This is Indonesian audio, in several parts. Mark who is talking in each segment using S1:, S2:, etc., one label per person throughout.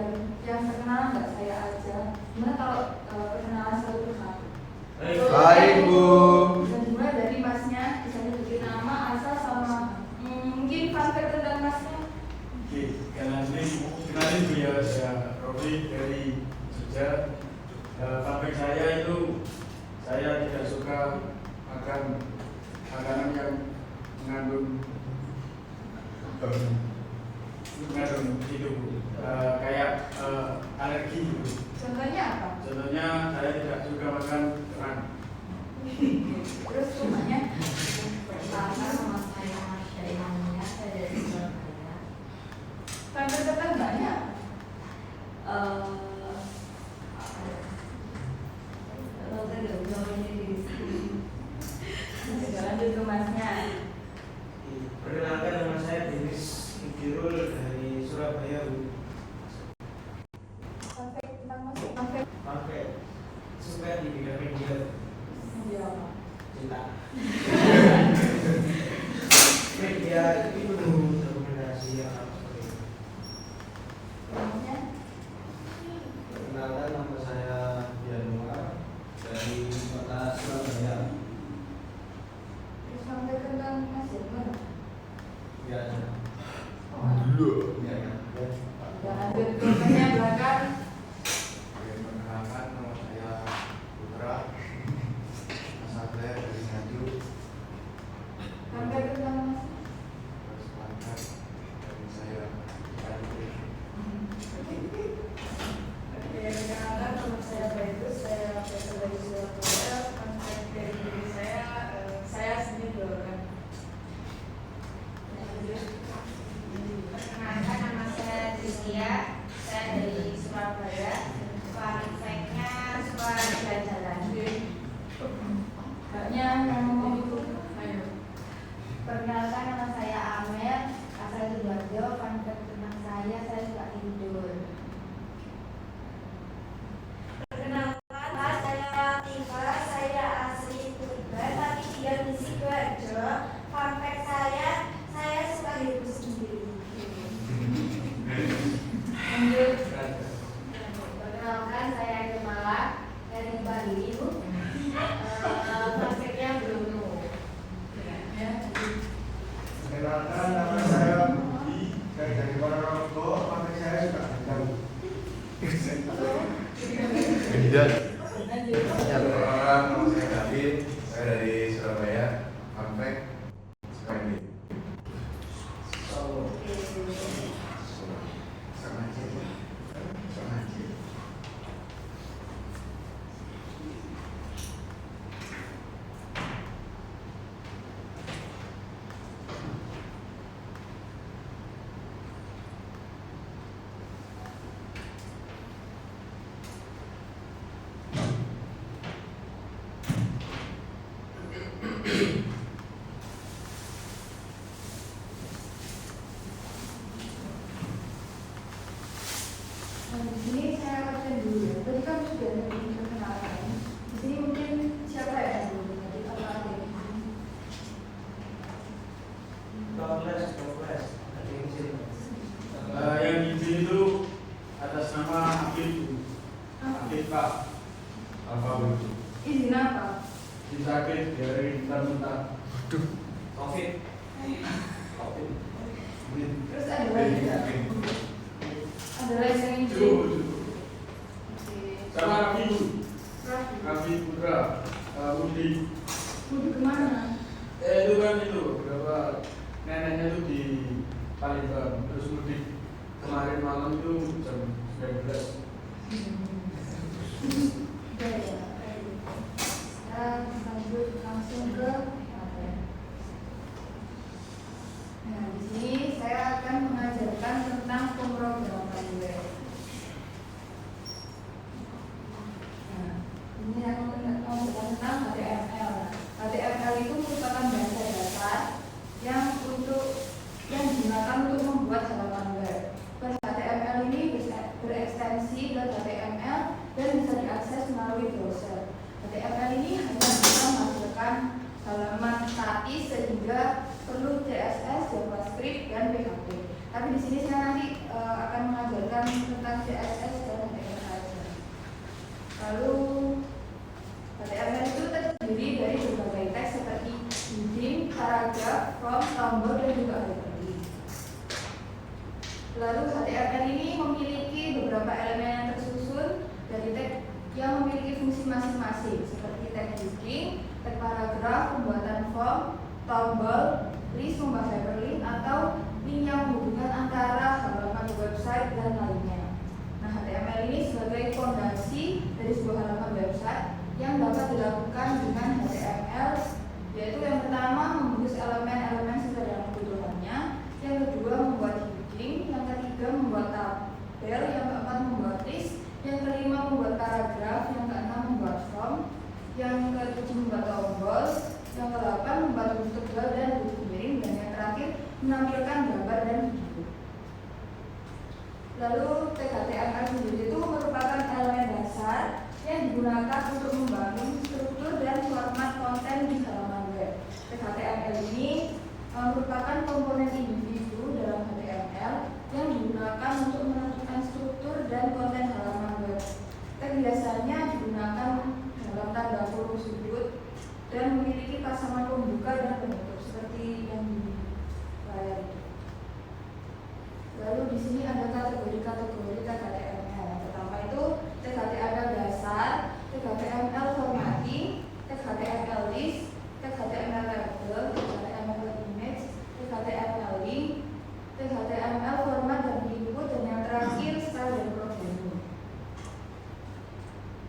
S1: biar yang perkenalan nggak saya aja. Gimana kalau perkenalan satu persatu?
S2: Baik, Bu.
S1: Dan mulai dari masnya, bisa nyebutin nama, asal, sama mungkin fun fact tentang masnya.
S3: Oke, kenalin beliau, saya Rofi dari Jogja. Fun fact saya itu, saya tidak suka makan makanan yang mengandung itu, kayak alergi gitu.
S1: Contohnya apa?
S3: Contohnya saya tidak suka makan kerang.
S1: Terus rumahnya?
S4: Pertama nama saya Marsha Imania, saya dari Surabaya.
S1: Fun fact tentang banyak.
S4: Kalau saya nggak bisa menjadi diri sendiri.
S1: Lanjut ke masnya.
S5: Perkenalkan, nama saya Denis Ikirul dari Surabaya.
S1: Fun fact tentang mas. Fun fact.
S5: Oke, suka di bidang media.
S1: Media apa?
S5: Cinta. Media itu dokumentasi yang seperti itu.
S1: Rumahnya?
S5: Perkenalkan, nama saya Dianwar dari kota Surabaya.
S1: Terus fun fact tentang mas ya gimana?
S5: Ya,
S1: Oh,
S5: ya.
S1: lanjut ke masnya belakang.
S2: Perkenalkan, nama saya Putra, asal saya dari Nganjuk.
S1: Fun fact tentang mas.
S2: Terus mantap dari saya Andri.
S1: Oke, perkenalkan nama saya Bagus, saya berasal dari Surabaya. Fun fact dari diri saya sendiri dua orang.
S4: Perkenalkan, nama saya Tristia, saya dari Surabaya. Fun fact-nya suka jalan-jalan.
S1: Mbaknya yang ngomong itu, ayo.
S4: Perkenalkan, nama saya Amel, asal Sidoarjo. Fun fact tentang saya suka tidur.
S6: Perkenalkan, saya Tifa, saya asli Tuban tapi tinggal di Sidoarjo. Fun fact saya suka hidup sendiri.
S1: Lanjut.
S4: Perkenalkan, saya Gemala dari Bali. Fun fact-nya Bruno.
S1: Ya.
S5: Perkenalkan, nama saya Budi dari Ponorogo. Sampai saya suka gendam.
S2: Kemudian,
S1: Lanjut.
S2: perkenalkan, nama saya David, saya dari Surabaya. Fun fact, suka ini.
S5: Solo.
S2: Sama aja. Sama aja.
S1: Nah, di sini saya absen dulu ya. Tadi kan sudah ada yang perkenalan. Di sini mungkin siapa ya yang dulu? Tadi apa ada di sini?
S5: 12, ada yang sini.
S3: Yang izin itu atas nama Akil, Akil Pak.
S2: Apa itu?
S1: Izin apa?
S3: Disakit dari mentah-mentah.
S5: Covid.
S1: Terus ada lagi nggak? Ada lagi yang izin?
S3: Cukup.
S1: Oke.
S3: Sama Rafi,
S1: Rafi.
S3: Rafi Putra, Budi.
S1: Budi kemana?
S3: Itu kan itu berapa neneknya itu di Palembang, terus mudik kemarin malam itu jam 19.
S1: Udah ya. Sekarang lanjut langsung ke apa ya? Nah, di sini saya akan mengajarkan tentang pemrograman web. Nah, ini saya mau tentang HTML. HTML itu merupakan bahasa dasar yang digunakan untuk membuat halaman web. Bahasa HTML ini berekstensi ke HTML dan bisa diakses melalui browser. HTML ini hanya bisa menghasilkan halaman statis sehingga perlu CSS, JavaScript, dan PHP. Tapi di sini saya nanti akan mengajarkan tentang CSS dan HTML saja. Lalu HTML itu terdiri dari berbagai teks seperti heading, paragraf, from, tombol, dan juga hyperlink. Lalu HTML ini memiliki beberapa elemen yang tersusun dari teks yang memiliki fungsi masing-masing seperti tag heading, tag paragraf, pembuatan form, tombol, list, membuat hyperlink atau link yang menghubungkan antara halaman website dan lainnya. Nah, HTML ini sebagai fondasi dari sebuah halaman website yang dapat dilakukan dengan HTML, yaitu yang pertama membungkus elemen-elemen sesuai dengan kebutuhannya, yang kedua membuat heading, yang ketiga membuat tabel, yang keempat membuat list, yang kelima membuat paragraf, yang keenam membuat form, yang ketujuh membuat tombol, yang kedelapan membuat huruf tebal dan huruf miring, dan yang terakhir menampilkan gambar dan video. Lalu HTML sendiri itu merupakan elemen dasar yang digunakan untuk membangun struktur dan format konten di halaman web. HTML ini merupakan komponen individu dalam HTML yang digunakan untuk menentukan struktur dan konten halaman web. Biasanya digunakan dalam tanda kurung sudut dan memiliki pasangan pembuka dan penutup seperti yang di layar itu. Lalu di sini ada kategori-kategori tag HTML. Yang pertama itu tag HTML dasar, tag HTML formatting, tag HTML list, tag HTML label, tag HTML image, tag HTML link, tag HTML format dan input, dan yang terakhir style dan programming.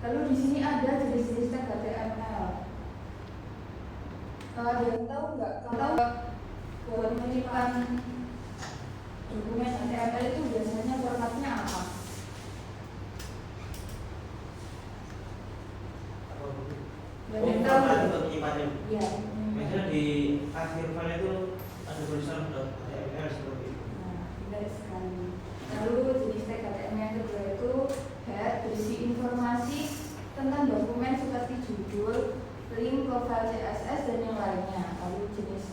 S1: Lalu di sini ada jenis-jenis tag HTML. Ada yang tahu nggak? Kalau buat menyimpan dokumen HTML itu biasanya formatnya apa?
S7: Untuk menyimpannya.
S1: Iya.
S7: Biasanya di akhir file itu ada tulisan .html seperti itu.
S1: Nah, benar sekali. Lalu jenis tag HTML yang kedua itu head, berisi informasi tentang dokumen seperti judul, link, profile CSS, dan yang lainnya. Lalu jenis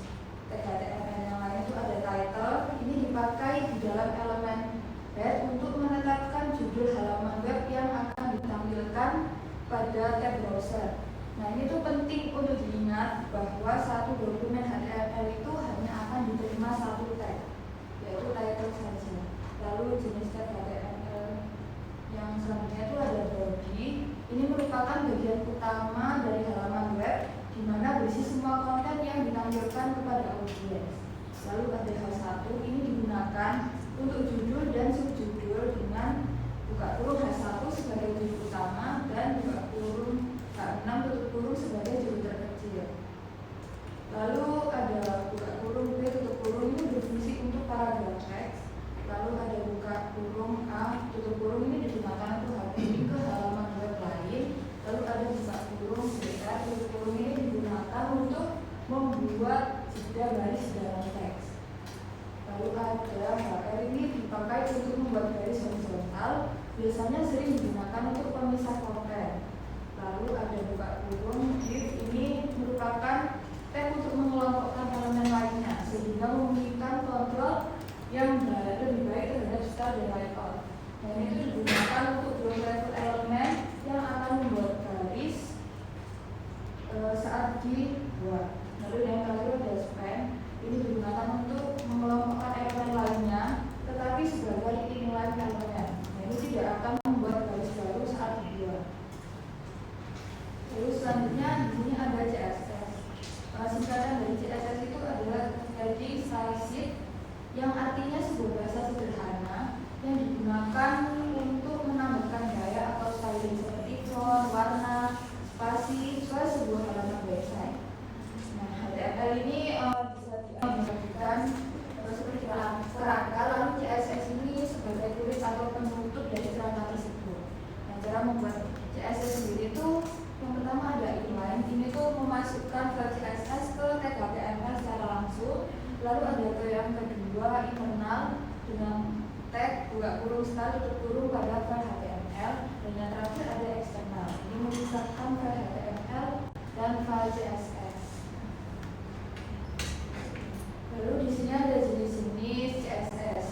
S1: tag HTML yang lain itu ada title. Ini dipakai di dalam elemen head untuk menetapkan judul halaman web yang akan ditampilkan pada tab browser. Nah, ini tuh penting untuk diingat bahwa satu dokumen HTML itu hanya akan diterima satu tag, yaitu title saja. Lalu jenis tag HTML yang selanjutnya itu ada body. Ini merupakan bagian utama dari halaman web di mana berisi semua konten yang ditampilkan kepada audiens. Lalu ada H1, ini digunakan untuk judul dan subjudul dengan buka kurung H1 sebagai judul utama dan buka kurung H6 tutup kurung sebagai judul terkecil. Lalu ada buka kurung B tutup kurung, ini berfungsi untuk paragraf teks. Lalu ada buka kurung A tutup kurung, ini digunakan untuk hyperlink ke halaman web lain. Lalu ada buka kurung B tutup kurung, ini digunakan untuk membuat jeda baris dalam teks. Lalu ada HR, ini dipakai untuk membuat garis horizontal, biasanya sering digunakan untuk pemisah konten. Lalu ada buka kurung div, ini merupakan tag untuk mengelompokkan elemen lainnya sehingga memungkinkan kontrol yang lebih baik terhadap style dan layout. Dan itu digunakan untuk beberapa elemen yang akan membuat garis saat dibuat. Lalu yang terakhir ada span, ini digunakan untuk mengelompokkan elemen lainnya, tetapi sebagai inline elemen. Nah, ini tidak akan membuat garis baru saat dibuat. Lalu selanjutnya di sini ada CSS. Singkatan dari CSS itu adalah Static Style Sheet, yang artinya sebuah bahasa sederhana yang digunakan untuk menambahkan gaya atau styling seperti font, warna, spasi ke sebuah halaman website. Nah, HTML ini bisa dibagikan seperti kerangka, lalu CSS ini sebagai tulis atau penutup dari kerangka tersebut. Nah, cara membuat CSS sendiri itu yang pertama ada inline, ini tuh memasukkan ke CSS ke tag HTML secara langsung. Lalu ada ke yang kedua internal dengan tag buka kurung style tutup kurung pada file HTML, dan yang terakhir ada eksternal, ini memisahkan file HTML dan file CSS. Lalu di sini ada jenis-jenis CSS.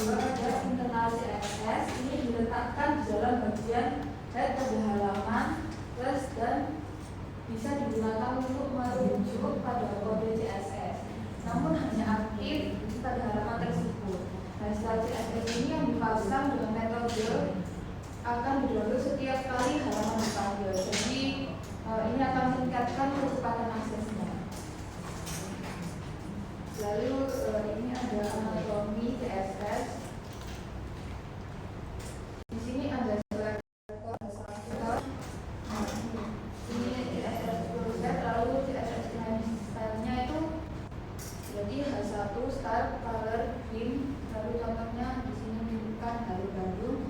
S1: kedua ada internal CSS. Ini diletakkan di dalam bagian head pada halaman plus dan bisa digunakan untuk merujuk pada kode CSS. Namun hanya aktif pada halaman tersebut. Nah, style CSS ini yang dipasang dengan metode akan didownload setiap kali halaman dipanggil. Jadi ini akan meningkatkan kecepatan aksesnya. Lalu ini ada anatomi CSS. Di sini ada ini CSS proses, lalu CSS style-nya itu jadi H1 style color green. Lalu contohnya di sini menunjukkan Haru Bandung.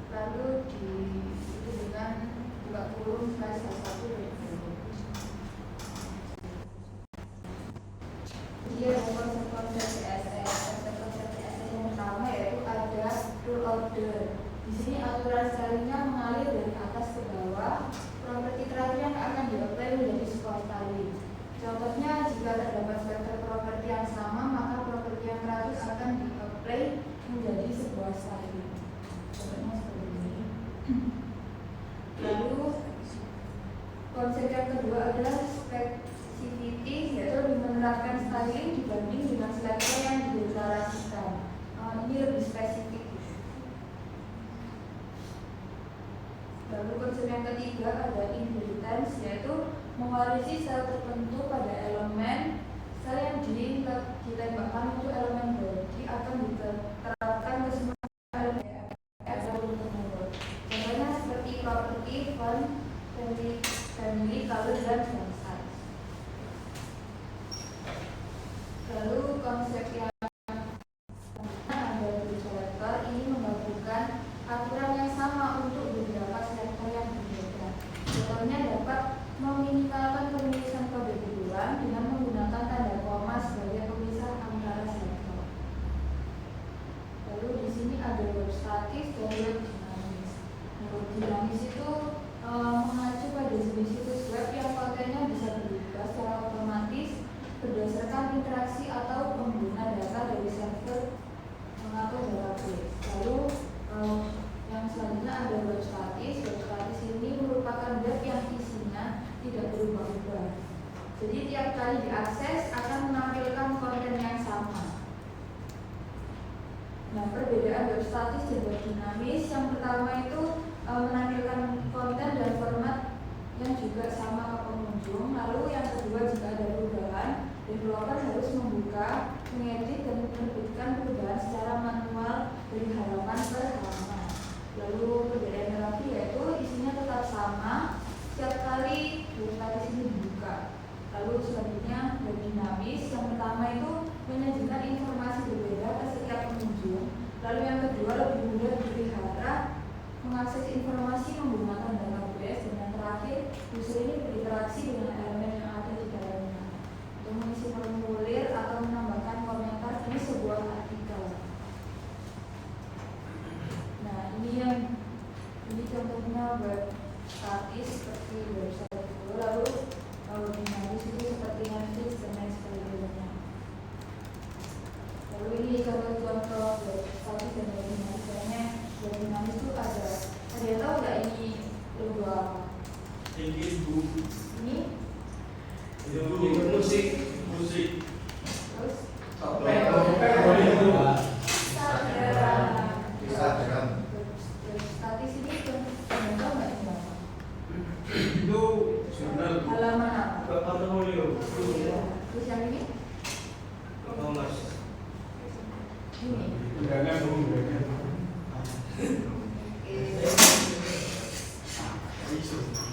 S1: Lalu itu dengan buka kurung slash H1 dia konsep-konsep CSS. Konsep-konsep CSS yang pertama yaitu ada rule order. Di sini aturan stylingnya mengalir dari atas ke bawah. Properti terakhir yang akan di-apply menjadi sebuah styling. Contohnya, jika terdapat vektor properti yang sama, maka properti yang terakhir akan di-apply menjadi sebuah styling. Contohnya seperti ini. Lalu konsep yang kedua adalah specificity, yaitu menerapkan styling dibanding dengan selector yang dideklarasikan. Ini lebih spesifik. Lalu konsep yang ketiga ada inheritance, yaitu mewarisi sel tertentu pada elemen. Sel yang ditembakkan untuk elemen body akan diterapkan ke semua elemen tersebut. Contohnya seperti property, font, family, color, dan font size. Lalu konsep yang ada di selector ini menggabungkan aturan yang sama untuk beberapa selector yang berbeda. Contohnya dapat meminimalkan penulisan kode bulan dengan menggunakan tanda koma sebagai pemisah antara selector. Lalu di sini ada web statis dan web dinamis. Web dinamis itu mengacu pada jenis situs web yang kontennya bisa berubah secara otomatis berdasarkan interaksi atau pengguna data dari server atau database. Lalu yang selanjutnya ada web statis. Web statis ini merupakan web yang isinya tidak berubah-ubah. Jadi tiap kali diakses akan menampilkan konten yang sama. Nah, perbedaan web statis dan web dinamis, yang pertama itu menampilkan konten dan format yang juga sama ke pengunjung. Lalu yang kedua, jika ada perubahan, developer harus membuka, mengedit, dan menerbitkan perubahan secara manual dari halaman per halaman. Lalu perbedaan terakhir yaitu isinya tetap sama setiap kali web statis ini dibuka. Lalu selanjutnya web dinamis, yang pertama itu menyajikan informasi berbeda ke setiap pengunjung. Lalu yang kedua lebih mudah dipelihara, mengakses informasi menggunakan database, dan yang terakhir user ini berinteraksi dengan elemen yang ada di dalamnya untuk mengisi formulir atau menambahkan komentar di sebuah artikel. Nah, ini contohnya web statis seperti website itu. Lalu web dinamis itu seperti Netflix dan lain sebagainya. Lalu ini contoh-contoh web statis dan web dinamis. Web dinamis itu ada yang tahu nggak ini logo apa?
S7: Ini bu.
S1: Ini
S7: Itu musik.
S1: terus
S2: Instagram.
S1: web statis ini yang tahu nggak ini apa?
S3: Itu jurnal
S1: Halaman apa?
S7: Portfolio.
S1: Terus yang ini?
S7: Thomas.
S1: Ini.
S3: undangan undangan.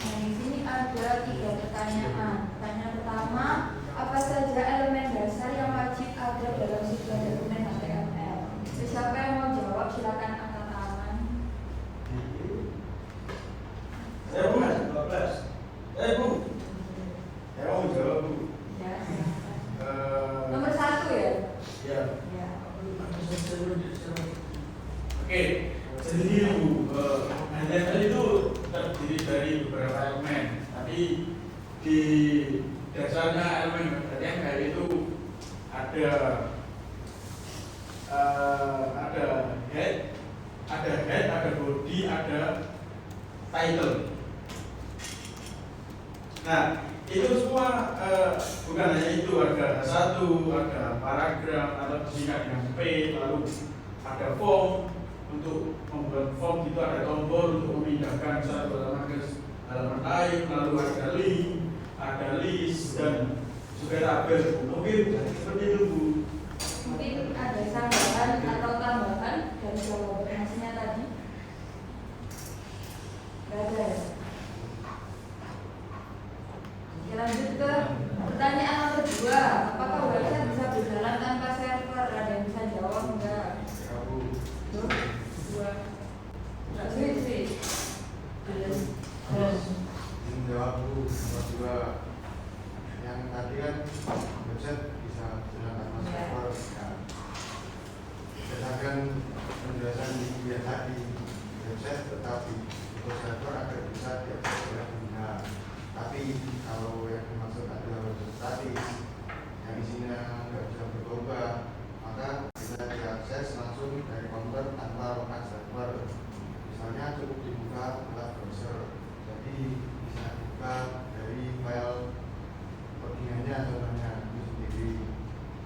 S1: Nah, di sini ada 3 pertanyaan. Pertanyaan pertama, apa saja elemen dasar yang wajib ada dalam sebuah dokumen HTML? Siapa yang mau jawab? Silakan angkat tangan.
S7: Saya Bu, 12. Bu.
S3: Ya mau jawab Bu.
S1: Ya, silakan. Nomor 1 ya?
S3: Ya.
S1: Ya.
S3: Oke, jadi Bu, HTML itu terdiri dari beberapa elemen, tapi di dasarnya elemen HTML itu ada ada head, ada body, ada title. Nah, itu semua bukan hanya itu, ada satu, ada paragraf atau disingkat dengan P, lalu ada form untuk membuat form itu, ada tombol untuk memindahkan satu halaman ke halaman lain, lalu ada link, ada list dan juga tabel. Mungkin seperti itu Bu.
S1: Mungkin ada tambahan atau tambahan dari jawaban hasilnya tadi. Gak ada ya? Oke, lanjut ke pertanyaan nomor 2. Apakah website bisa berjalan tanpa server? Ada yang bisa jawab enggak? Tuh, 2. Enggak sih. Terus
S5: Menjawab Bu, nomor 2. Yang tadi kan website bisa berjalan tanpa server. Ya. Berdasarkan penjelasan di video tadi, website tetap butuh server agar bisa diakses oleh pengguna. Tapi kalau yang dimaksud adalah website statis yang isinya nggak bisa berubah, maka bisa diakses langsung dari komputer tanpa lokat server. Misalnya cukup dibuka lewat browser, jadi bisa dibuka dari file codingannya contohnya itu sendiri.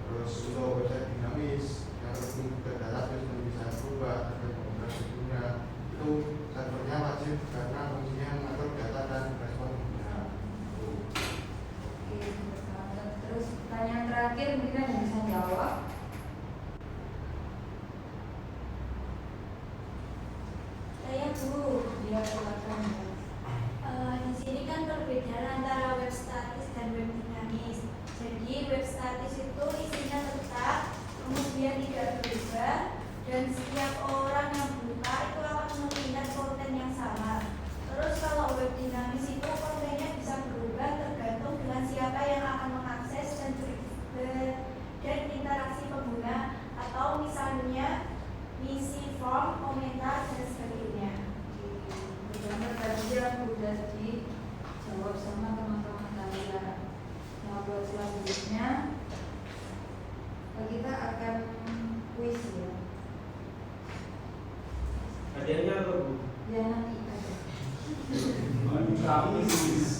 S5: Terus untuk website dinamis yang terhubung ke database dan bisa berubah terhadap komputer sebelumnya, itu servernya wajib karena fungsinya mengatur data dan respon pengguna.
S1: Oke, terus pertanyaan terakhir mungkin ada yang bisa jawab.
S6: Saya Bu.
S1: Dia silakan.
S6: Di sini kan perbedaan antara web statis dan web dinamis. Jadi web statis itu isinya tetap, kemudian tidak berubah, dan setiap orang yang buka itu akan melihat konten yang sama. Terus kalau web dinamis itu kontennya bisa berubah tergantung dengan siapa yang akan mengakses dan interaksi pengguna, atau misalnya isi form, komentar, dan sebagainya.
S1: Benar tadi yang sudah dijawab sama teman-teman kalian. Nah, buat selanjutnya kita akan kuis ya.
S7: Hadiahnya apa Bu?
S1: Ya nanti ada.
S3: Kami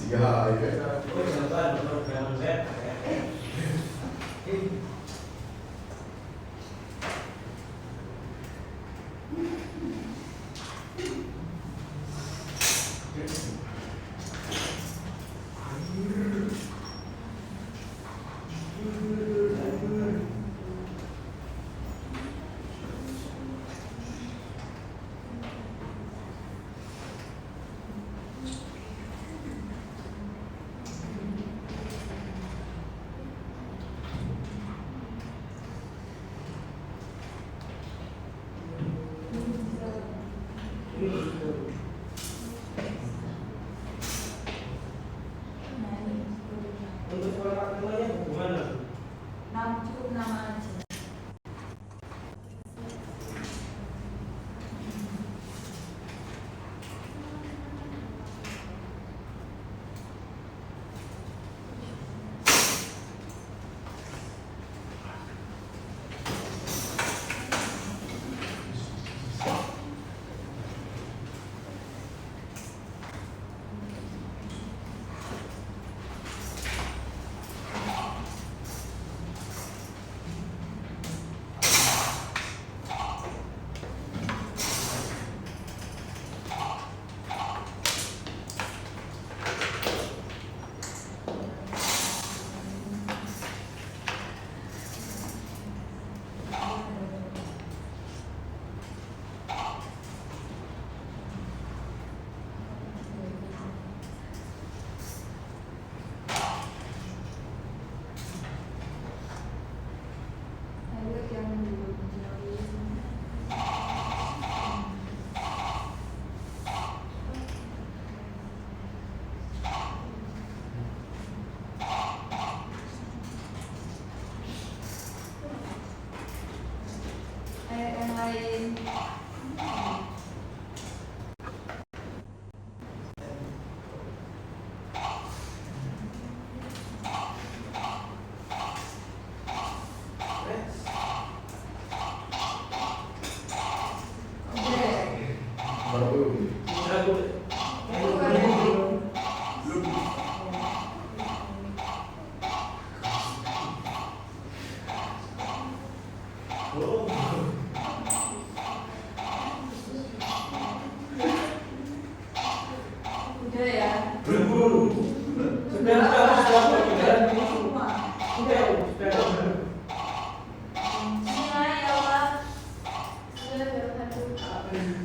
S2: Ya, iya.
S7: Oh, jawaban program web.
S1: Udah ya.
S7: Sudah
S1: Semua.
S6: Bismillah ya Allah. Bismillahirrahmanirrahim.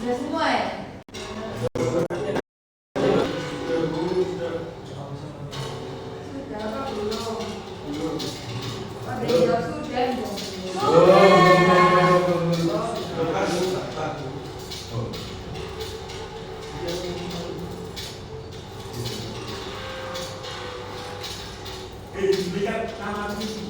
S1: Udah semua ya? Sudah apa belum? Ada yang jawab sudah dong.
S3: Diberikan nama visi.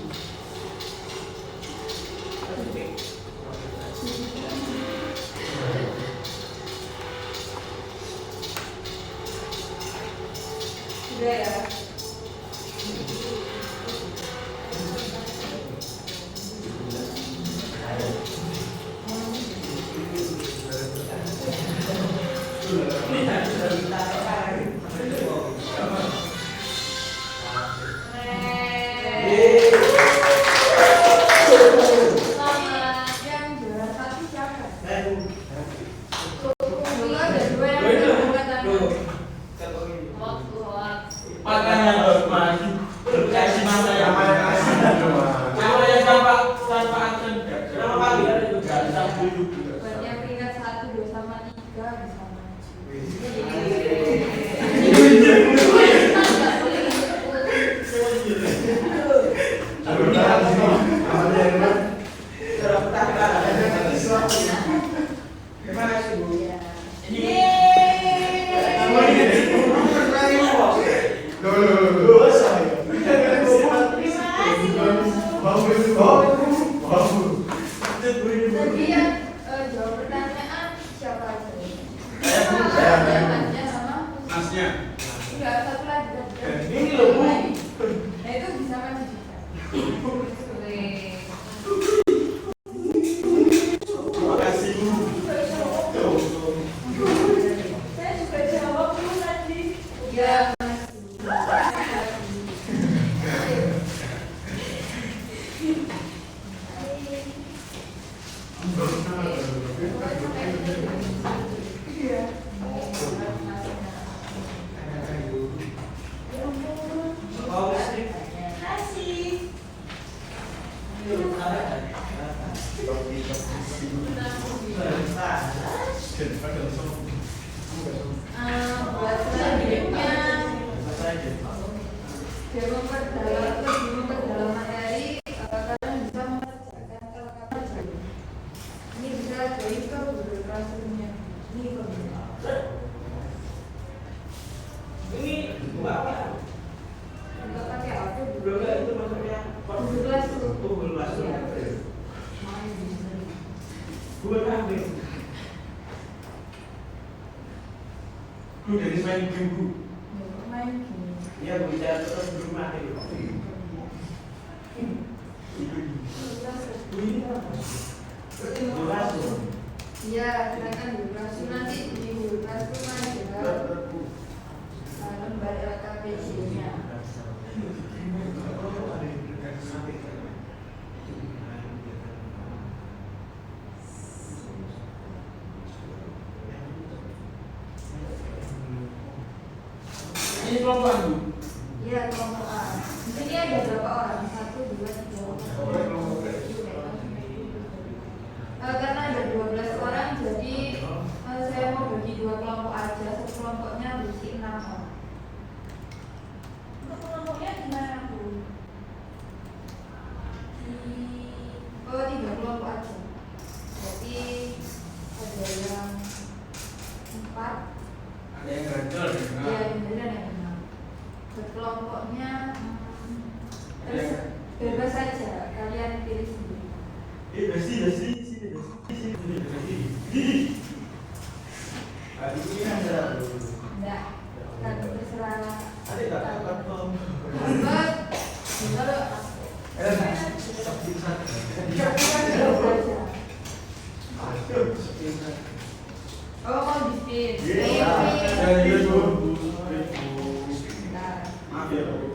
S1: Sudah ya? Yang juara satu siapa? Dulu ada dua yang bukan tadi.
S3: Makanya harus maju. Kasih masa yang Kalau yang tanpa aksen nama panggilan itu gak bisa duduk.
S1: Buat yang peringkat 1, 2 sama 3 bisa maju.
S7: Terima kasih Bu.
S1: Tadi yang jawab pertanyaan siapa aja?
S3: Saya.
S1: Masnya sama
S3: Masnya.
S1: enggak, satu lagi.
S7: Ini loh, Bu.
S1: Nah itu bisa maju juga. Boleh.
S3: Terima kasih Bu.
S1: Iya.
S7: Oh, listrik.
S6: Kasih.
S1: Buat selanjutnya dia memperdalam materi, kalian bisa mengerjakan LKP. Ini bisa dari ke Google Classroom-nya. Ini ke
S7: Ini apa?
S1: untuk pakai apa?
S7: Belum itu maksudnya
S1: Google Classroom.
S7: Google Classroom.
S1: Iya.
S7: Google Classroom.
S3: Lu dari main game bu.
S1: Main game.
S7: Iya, bicara terus di rumah itu. Google Classroom.
S1: Iya, silakan Google Classroom, nanti di Google Classroom ada lembar LKPD-nya.
S3: Ini kelompok bu.
S1: Iya, kelompok A. Di sini ada berapa orang? 1, 2, 3, 4. Karena ada 12 orang, jadi saya mau bagi 2 kelompok aja. Satu kelompoknya berisi 6 orang.
S6: Untuk kelompoknya gimana, Bu?
S1: Oh, 3 kelompok aja. Jadi ada yang 4.
S3: Ada yang ganjel ya.
S1: Iya, yang benar yang 6. Kelompoknya bebas saja, kalian pilih sendiri.
S7: Bersih.
S3: Ini ada.
S1: Enggak, kan terserah.
S7: Ada nggak dapat bom?
S1: Dapat. Kalau oh, mau di spin.
S3: Maaf ya bu.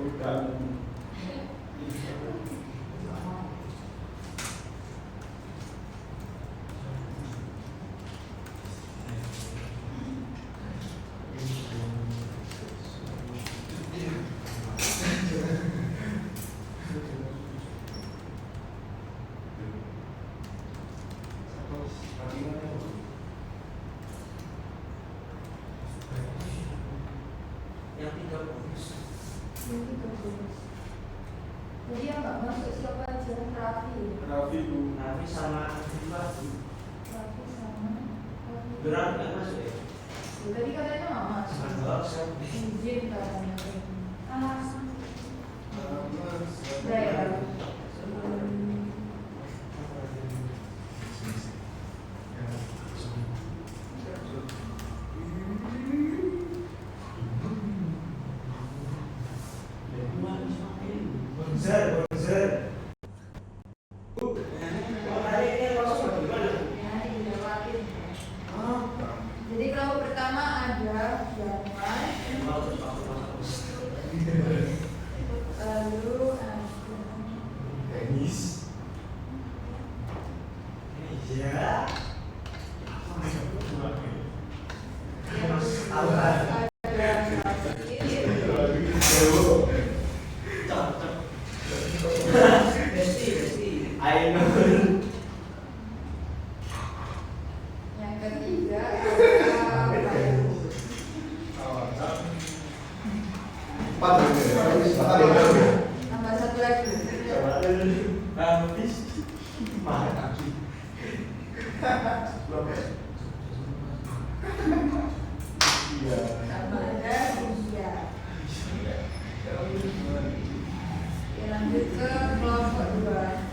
S7: Yang 30.
S1: Jadi yang nggak masuk siapa aja? Raffi.
S3: Raffi bu.
S7: Tapi sama Raffi.
S1: Raffi sama Raffi.
S7: Berat nggak masuk ya?
S1: Tadi katanya nggak masuk.
S7: Masuk.
S1: Izin katanya.
S6: Ah,
S1: Daerah.
S7: Bonzer.
S1: Jadi kelompok pertama ada Januar, lalu ada
S3: Tenis.
S7: Iya. Besti. Ainul.
S1: yang ketiga ada Bayu. Tambah satu lagi.
S7: Habis.
S1: Tambah ada India. Ya, lanjut ke kelompok 2.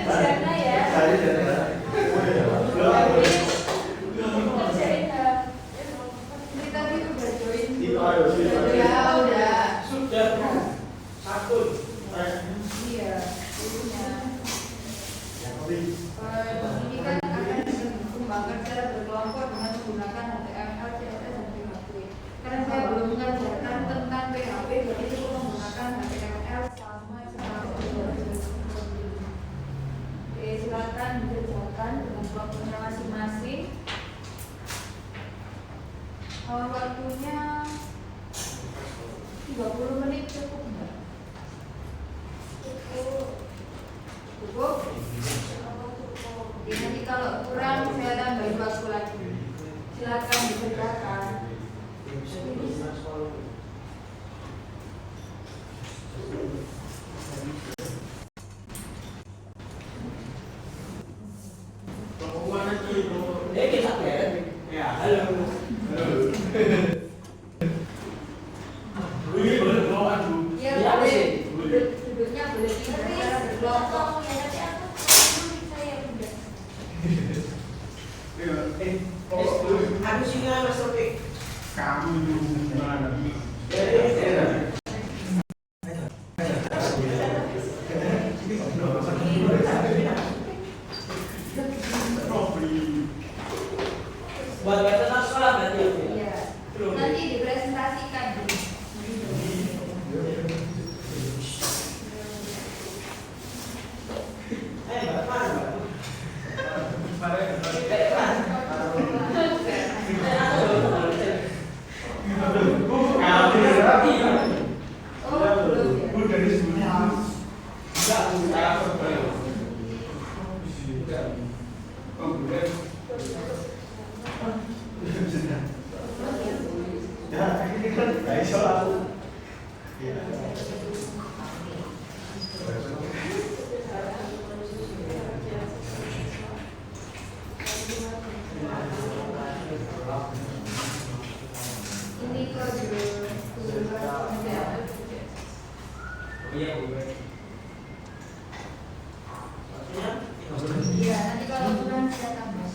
S6: Karena ya.
S1: Ini tadi udah join.
S5: Ya,
S1: udah.
S7: Sudah satu.
S1: Iya, itunya. Ini kan akan dikembangkan secara berkelompok dengan menggunakan HTML, CSS, dan PHP. Karena saya belum mengajarkan tentang PHP, jadi cukup menggunakan HTML sama seperti Oke, silakan dikerjakan dengan kelompoknya masing-masing. Waktunya 30 menit cukup enggak? Cukup? Oke, nanti kalau kurang saya tambahin waktu lagi. Silakan dikerjakan.
S7: Kita beres. Ya, halo.
S3: Ini boleh bawa dulu.
S1: Ya,
S7: Ya, apa
S1: boleh.
S7: sih?
S1: Duduknya boleh pindah secara berkelompok.
S7: Aku sih nggak masuk ke.
S3: Kamu dulu gimana?
S7: Buat kita sekolah berarti ya.
S1: Iya. Nanti dipresentasikan.
S7: Mbak, mana Mbak?
S1: Oh, belum ya.
S3: Udah disebutnya.
S1: Ini kode
S7: Iya, Bu.
S1: Iya, nanti kalau kurang saya tambah.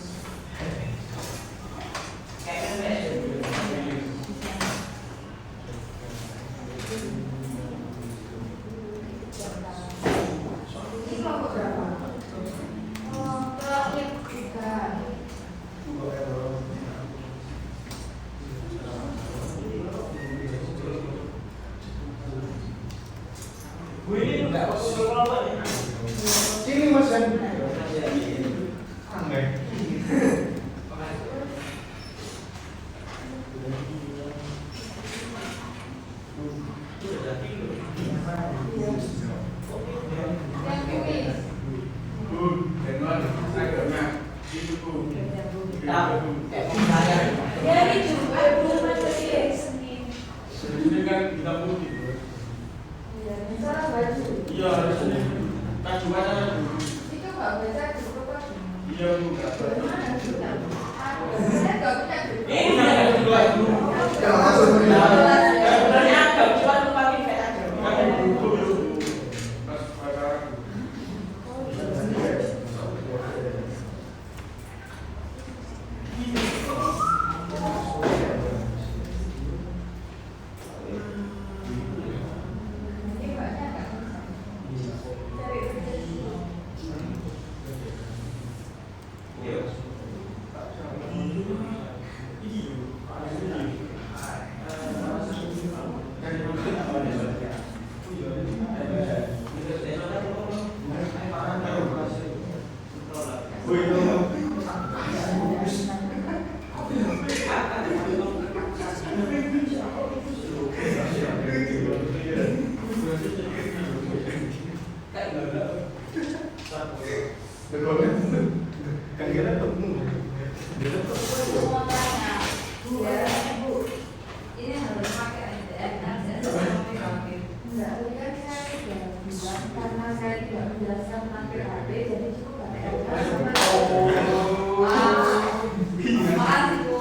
S1: Ini kelompok berapa? Kelompok 3.
S7: Bu ini enggak masuk ke kelompok ya?
S5: Sini Mas Yan. Aneh.
S1: Yang ini.
S3: Bu, dengan agamanya itu Bu.
S6: Dari Jumat belum ada Senin.
S3: Ini kan kita putih Bu.
S1: Iya, misalnya baju.
S3: Iya, harusnya. Kan cuma sana Bu.
S1: Itu nggak bisa dibuka.
S3: Iya Bu, nggak apa-apa.
S1: Mana bisa? Saya nggak punya grup.
S7: Ini udah dua Bu.
S5: Jangan masuk.
S7: Sebenarnya agak cuma lupa kita aja.
S3: Kan Bu dulu. Pas pacaran Bu.
S1: Ini mbaknya nggak bisa. Cari kerja. Mau tanya, ya Bu, ini harus pakai NDN, enggak, kan saya sudah bilang karena saya tidak menjelaskan tentang PHP, jadi cukup pakai NDN sama makasih Bu.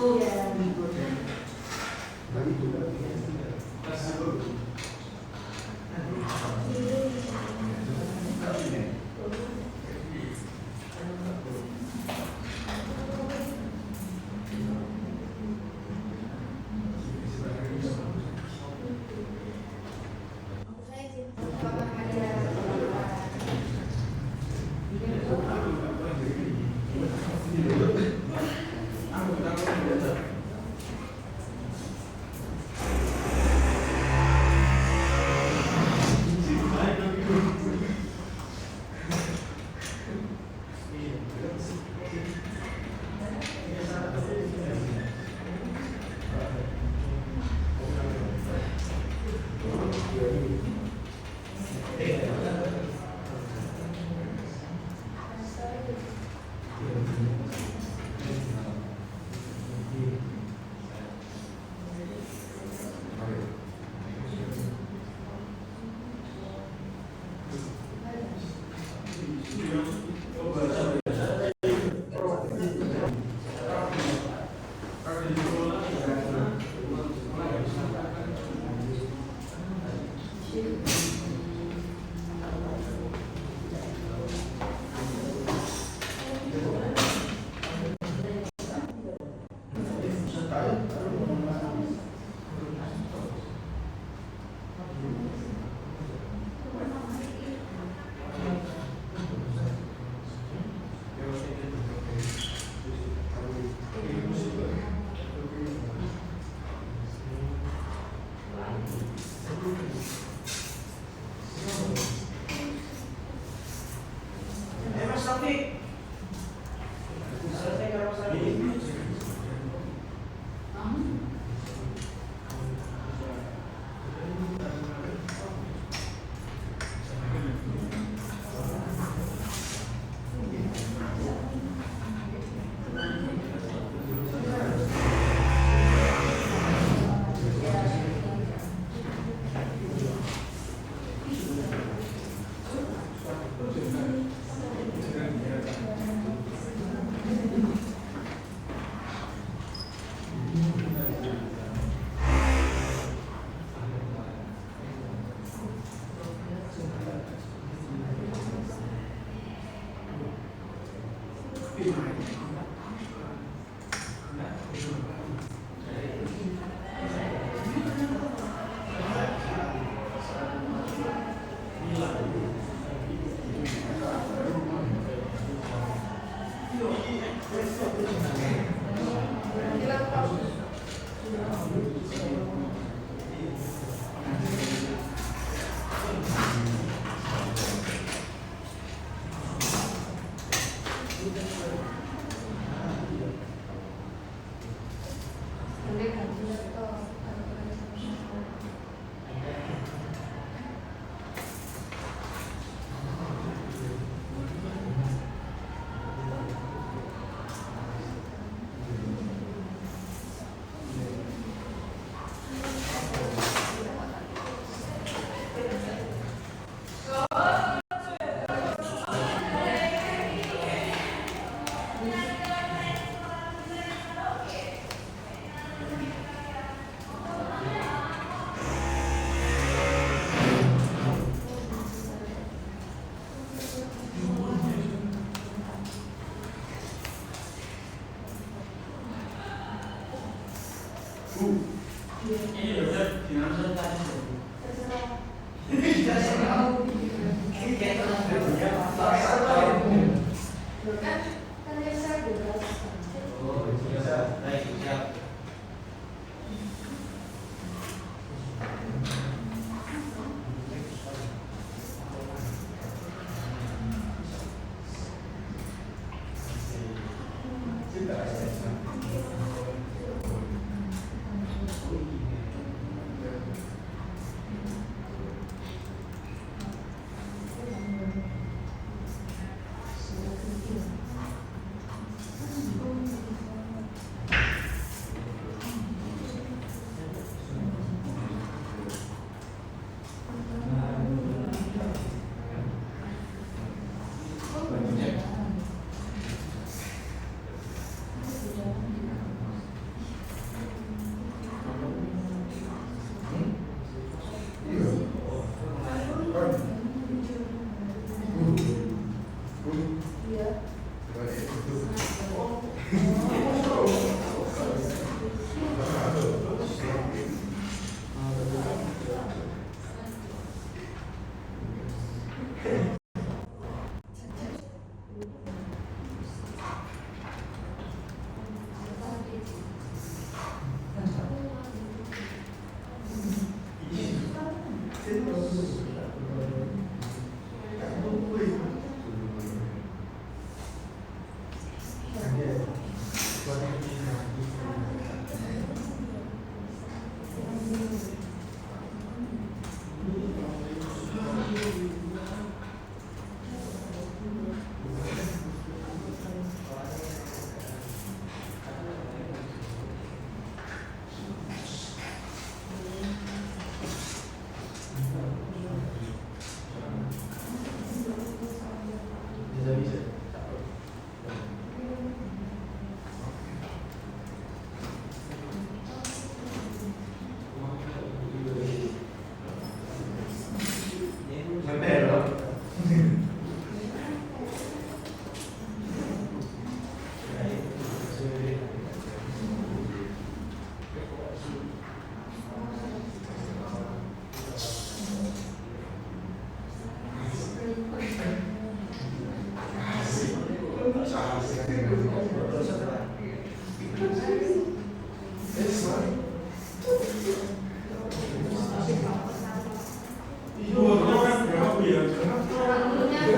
S1: Waktunya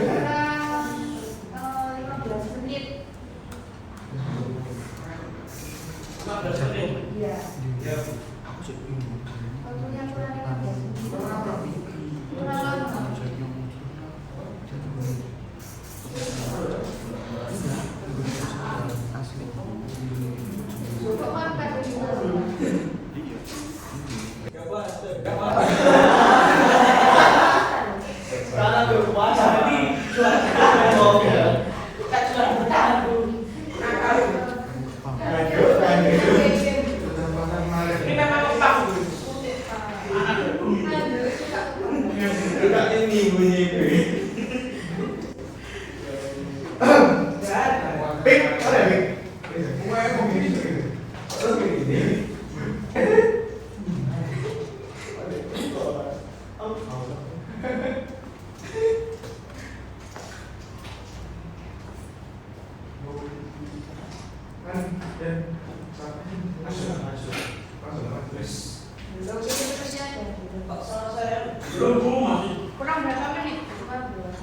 S1: kurang 15 menit.
S7: 15 menit.
S1: Iya.
S7: Ya.
S1: Waktunya kurang 15 menit. Kurang lama. Cukup makan
S7: Karena berpuasa ini ini memang utang.
S5: Enggak ini bunyi itu. Pik, ada pik. Gua mau gini gitu. Terus gini.
S3: Belum Bu, masih.
S1: kurang berapa menit? Kurang berapa?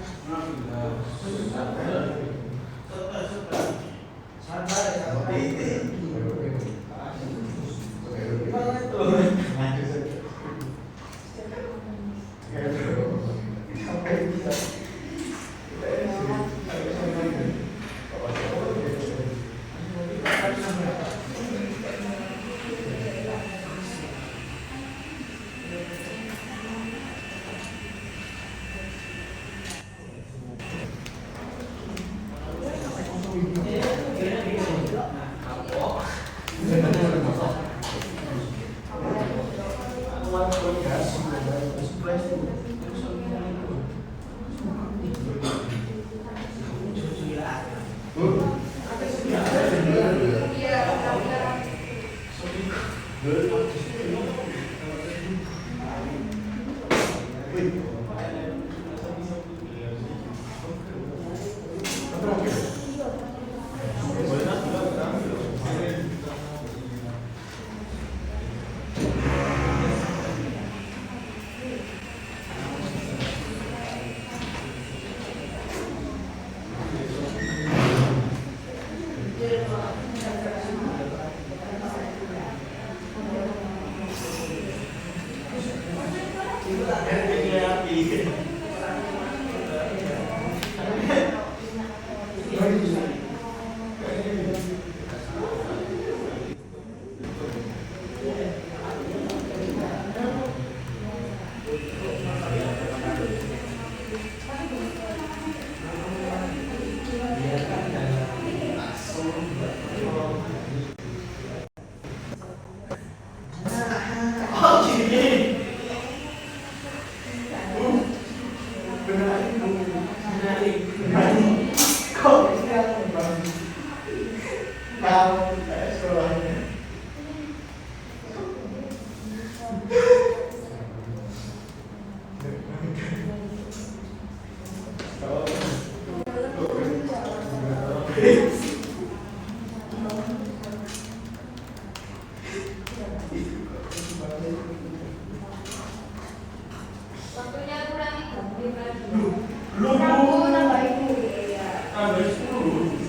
S4: Waktunya kurangi 3 menit lagi.
S3: Belum.
S1: Kamu nambah itu ya.
S3: Tambah 10.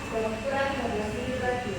S1: Kurang 12 menit lagi.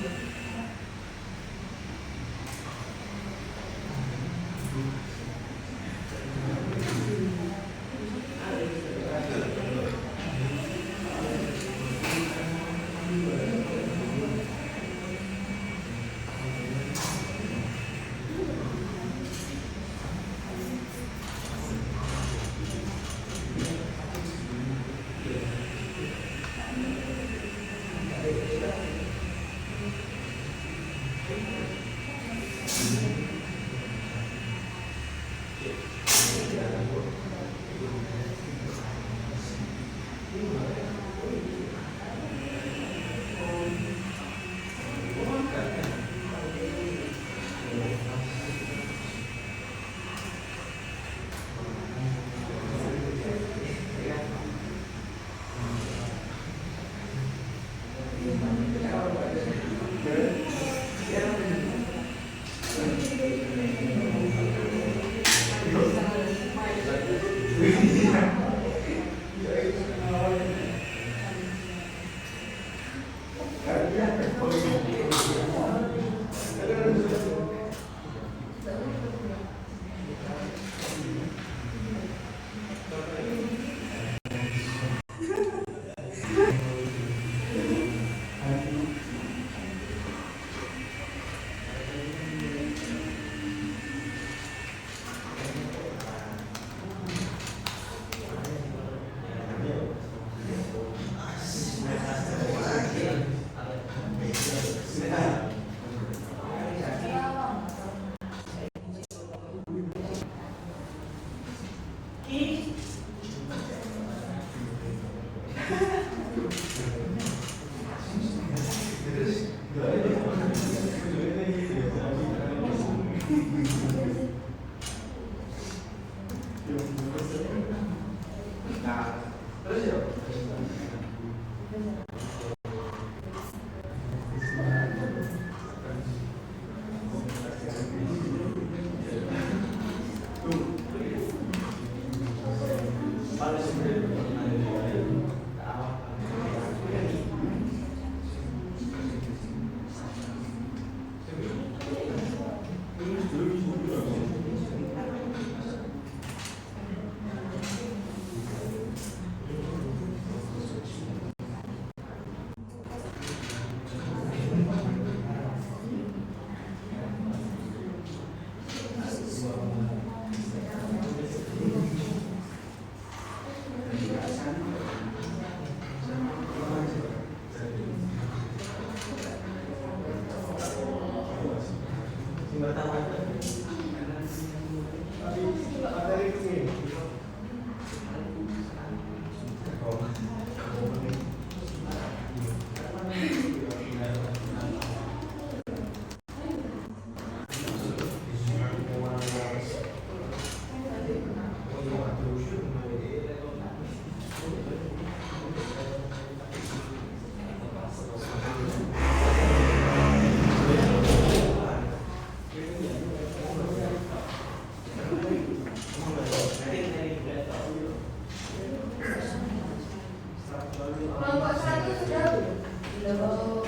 S1: Kelompok 1 sudah belum?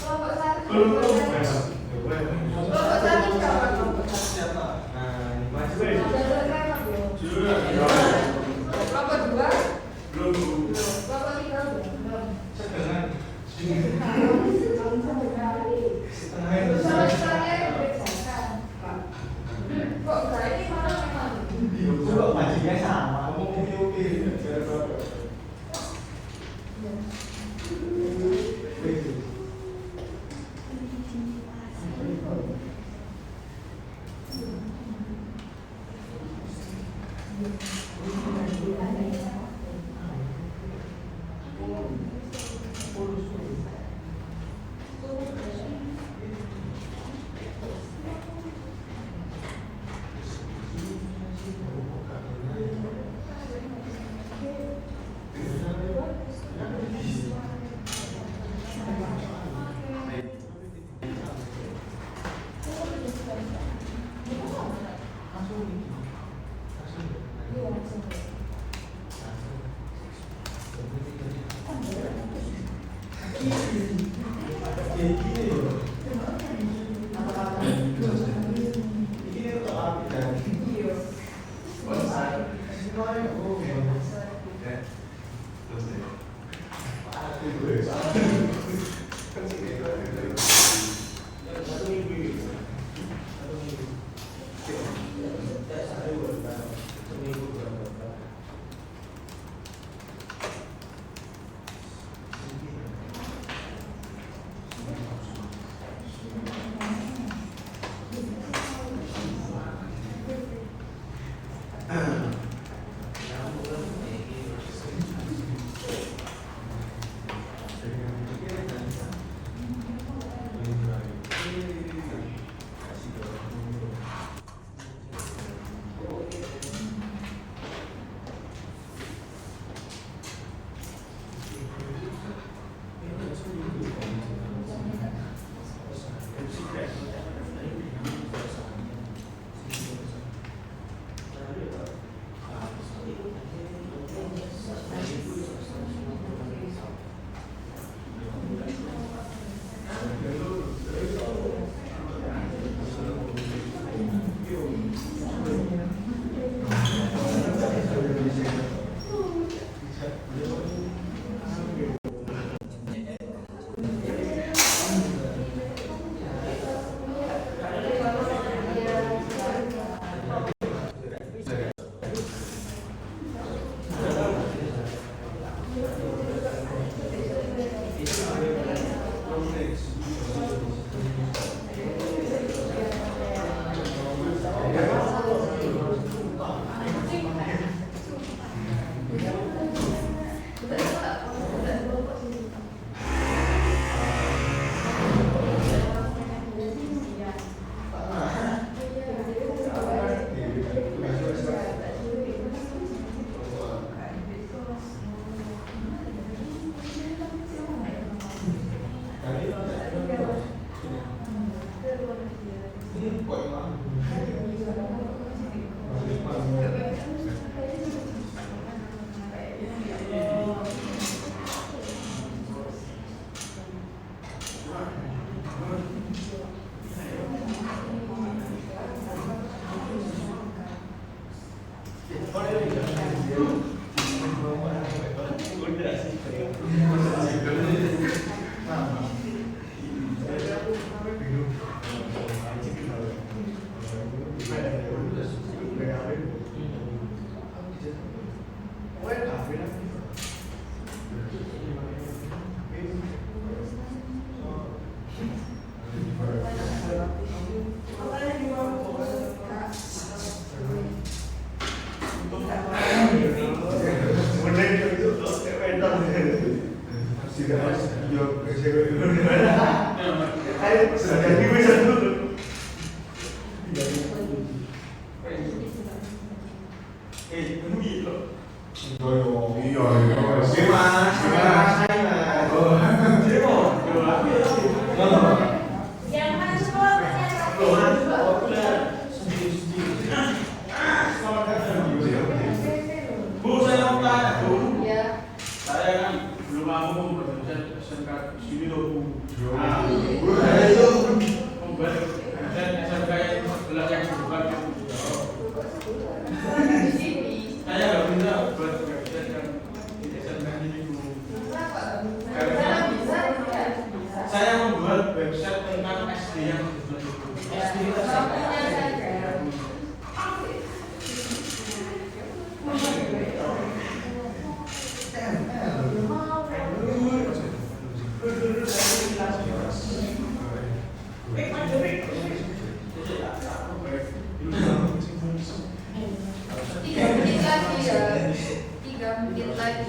S1: Kelompok 1
S3: Belum.
S1: Kelompok 1 berapa kelompok 1?
S3: Sudah.
S1: Kelompok 2?
S3: Belum.
S1: Kelompok 3 belum?
S3: Setengah.
S1: Sama sekali dikerjakan. Kok berarti malah memang
S5: Coba majinya sama, kamu oke-oke.
S3: Jadi bisa dulu. Ini loh.
S2: Iya.
S6: Yang masuk
S3: Bu, saya mau tanya, Bu.
S1: Ya.
S3: Saya kan belum mampu memperbaiki SMK sini loh, Bu. Nah,
S2: Saya itu
S3: membuat SMK yang sebelah yang bukan yang
S1: Di sini.
S3: saya nggak bisa buat website yang di SMK ini, Bu.
S1: Kenapa? Karena bisa, ya. Bisa.
S3: Saya membuat website tentang SD yang sebelah itu. SD
S1: Mampunya saja. Tiga menit lagi ya. 3 menit lagi.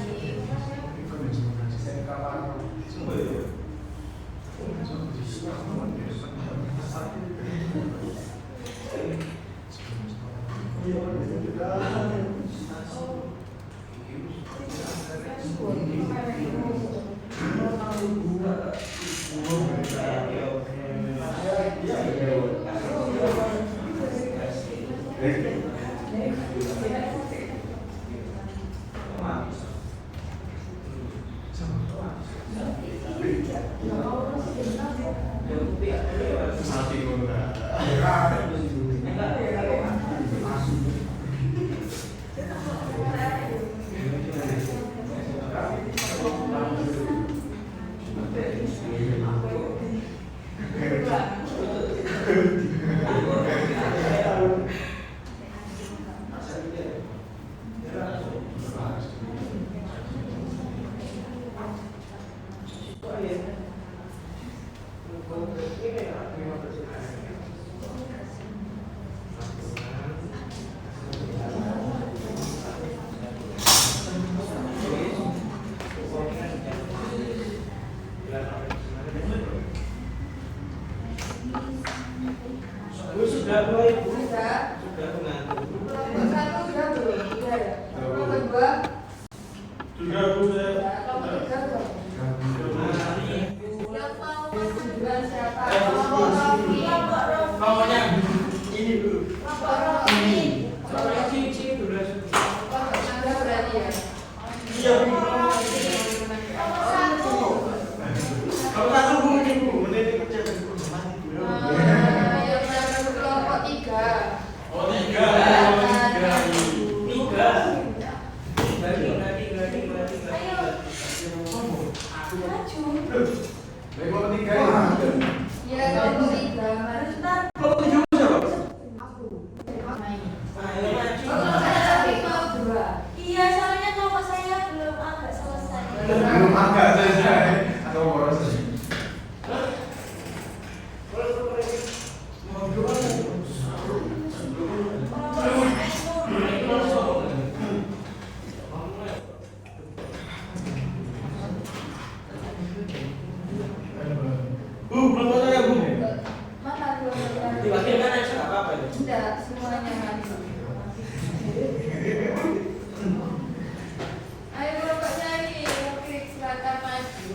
S7: Sudah mulai, Bu.
S1: Sudah.
S7: Sudah mengantuk.
S1: Kelompok 1 sudah belum? Sudah ya. Kelompok 2
S3: Sudah, Bu, saya.
S1: sudah. Kelompok 3 belum? Yang mau masuk duluan siapa?
S6: kelompok Rofi.
S3: Nomornya ini dulu.
S1: Kelompok Rofi.
S7: Soalnya cici dulu.
S1: Kelompok Nanda berarti ya?
S3: Iya, Bu.
S6: Kelompok 1.
S3: Kalau satu, Bu, ini, Bu. Menit kerja dan kurban itu.
S1: Yang mana kelompok 3?
S3: Oh, tiga. Oh, tiga.
S7: Tiga.
S6: Ayo. Maju.
S2: Baik, mau tiga ya.
S1: Iya, kelompok 3.
S6: Bentar.
S3: Kalau tujuh siapa?
S1: Aku.
S7: Ayo maju.
S1: Kelompok saya tapi kelompok 2.
S6: Iya, soalnya kelompok saya belum agak selesai.
S2: Belum agak selesai. Atau boros saja.
S3: Bu, belum saya, Bu.
S1: Mana kelompok
S7: Di bagian mana sih nggak apa-apa itu?
S1: Tidak, semuanya maju. Ayo kelompoknya ini, oke, silakan maju.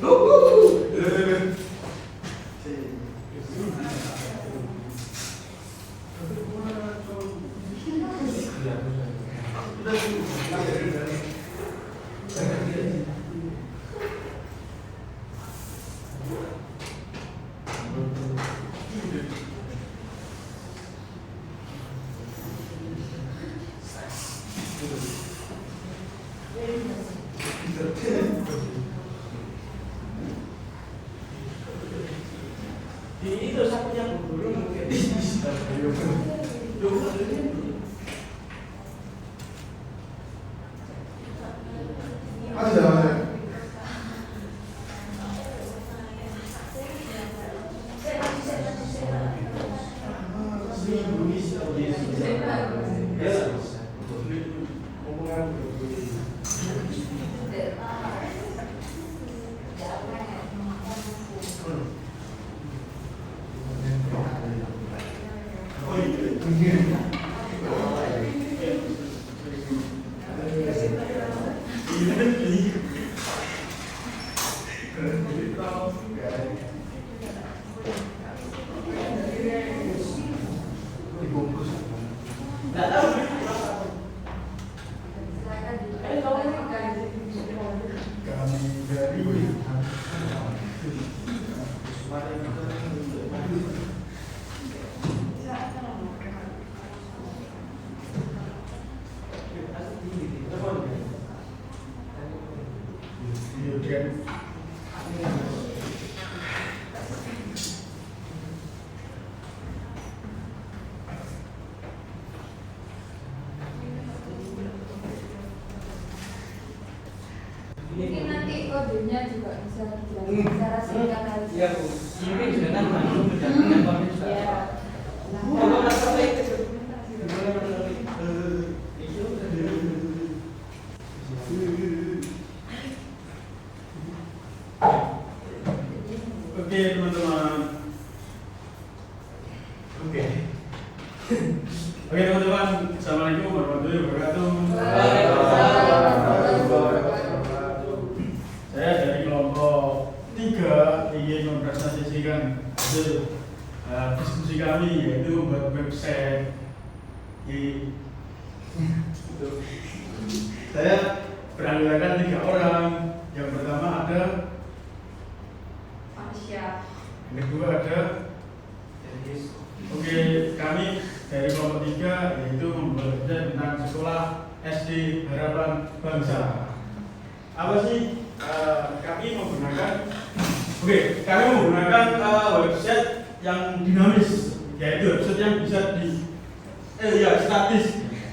S7: Di itu sapunya guru mungkin.
S2: Ada, ada.
S5: Dibungkus.
S7: Nggak tahu.
S1: Silakan dilanjutkan.
S3: Kami dari Dirjen
S1: Mungkin nanti kodenya juga bisa dijelaskan secara singkat aja.
S7: Iya Bu, ini juga kan langsung mendampingkan kami juga.
S1: Iya.
S7: Kalau nggak sampai
S3: Oke teman-teman. Oke. Oke teman-teman, assalamualaikum warahmatullahi wabarakatuh. Saya dari kelompok 3 ingin mempresentasikan hasil diskusi kami, yaitu membuat website di saya beranggotakan 3 orang. Yang pertama ada,
S1: Manusia.
S3: yang kedua ada. Oke, kami dari kelompok 3 yaitu membuat website tentang sekolah SD Harapan Bangsa. Apa sih? Kami menggunakan website yang dinamis, yaitu website yang bisa statis,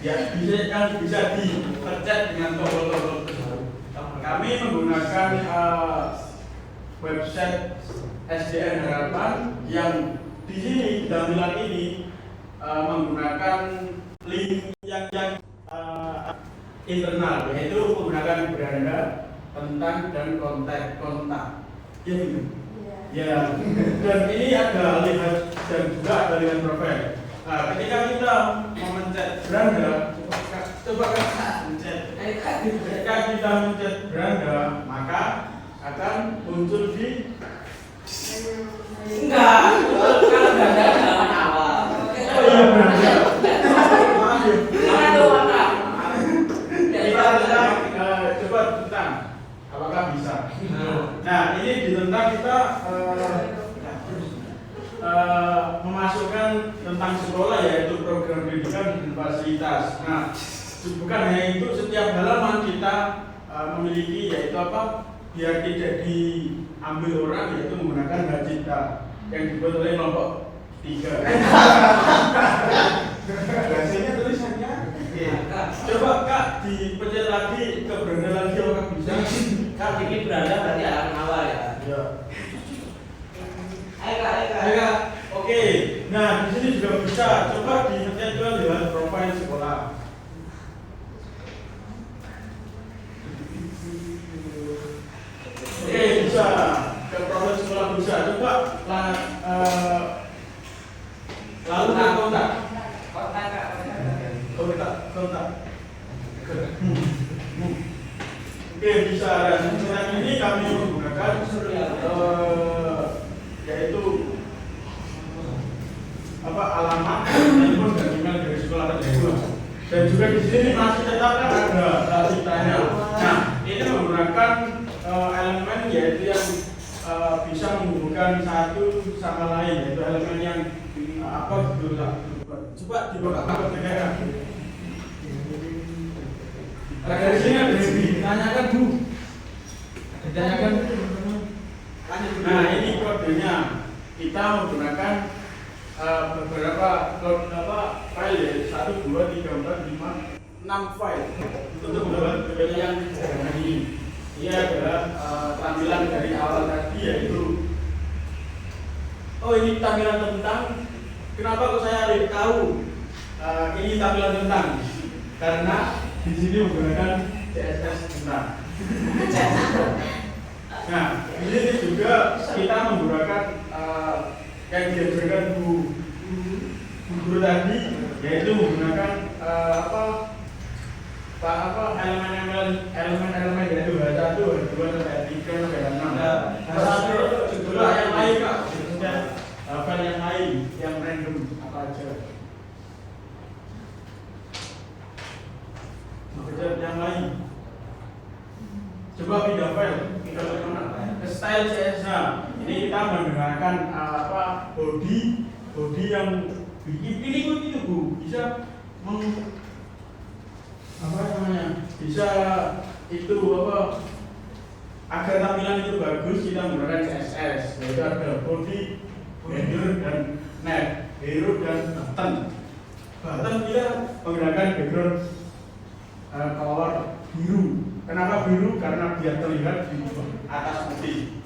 S3: yang bisa dipencet dengan tombol-tombol. Kami menggunakan website SDN Harapan yang di sini di tampilan ini menggunakan link yang internal, yaitu menggunakan beranda, tentang dan kontak. Ya gitu. Ya. Dan ini ada lihat dan juga ada lihat profil. Nah, ketika kita memencet beranda, coba kita mencet. Ketika kita mencet beranda, maka akan muncul di
S7: enggak, kalau nggak ada halaman awal.
S3: oh iya beranda. Maaf ya.
S7: Ada warna.
S3: Kita coba tentang apakah bisa. Nah, ini ditentang kita memasukkan tentang sekolah, yaitu program pendidikan dan fasilitas. Nah, bukan hanya itu, setiap halaman kita memiliki yaitu apa? Biar tidak diambil orang, yaitu menggunakan hak cipta yang dibuat oleh kelompok 3. Biasanya tulisannya. Coba Kak dipencet lagi ke beranda lagi, apakah bisa?
S7: Kak, ini beranda berarti halaman awal ya.
S3: Ya.
S7: Ayo Kak.
S3: Oke. Nah, di sini juga bisa. Coba dipencet juga lewat profil sekolah. Oke, bisa. Ke profil sekolah bisa. Coba lalu ke kontak. Kontak. Oke, bisa. Dan sekarang ini kami menggunakan yaitu alamat telepon dan email dari sekolah tersebut. Dan juga di sini masih tetap ada ciptanya. Nah, ini menggunakan elemen yaitu yang bisa menghubungkan satu sama lain, yaitu elemen yang apa gitu lah. Coba dibuka apa negara. Nah, dari sini ada yang ditanyakan Bu. Ditanyakan. Nah, ini kodenya. Kita menggunakan beberapa file ya, 1, 2, 3, 4, 5, 6 file untuk membuat website yang sederhana ini. Ini adalah tampilan dari awal tadi, yaitu ini tampilan tentang. Kenapa kok saya tahu ini tampilan tentang? Karena di sini menggunakan CSS tentang. Nah, di sini juga kita menggunakan yang diajarkan Bu Guru tadi, yaitu menggunakan elemen yaitu H1, H2, H3, H6. H1 juga yang lain Kak, kemudian file yang lain yang random apa aja. Kemudian yang lain. Coba pindah file, pindah ke mana? Ke style CSS. Ini kita menggunakan body yang pilih itu Bu, bisa bisa itu agar tampilan itu bagus kita menggunakan CSS, yaitu ada body, header dan net, hero dan button. Button kita menggunakan background color biru. Kenapa biru? Karena biar terlihat di atas putih.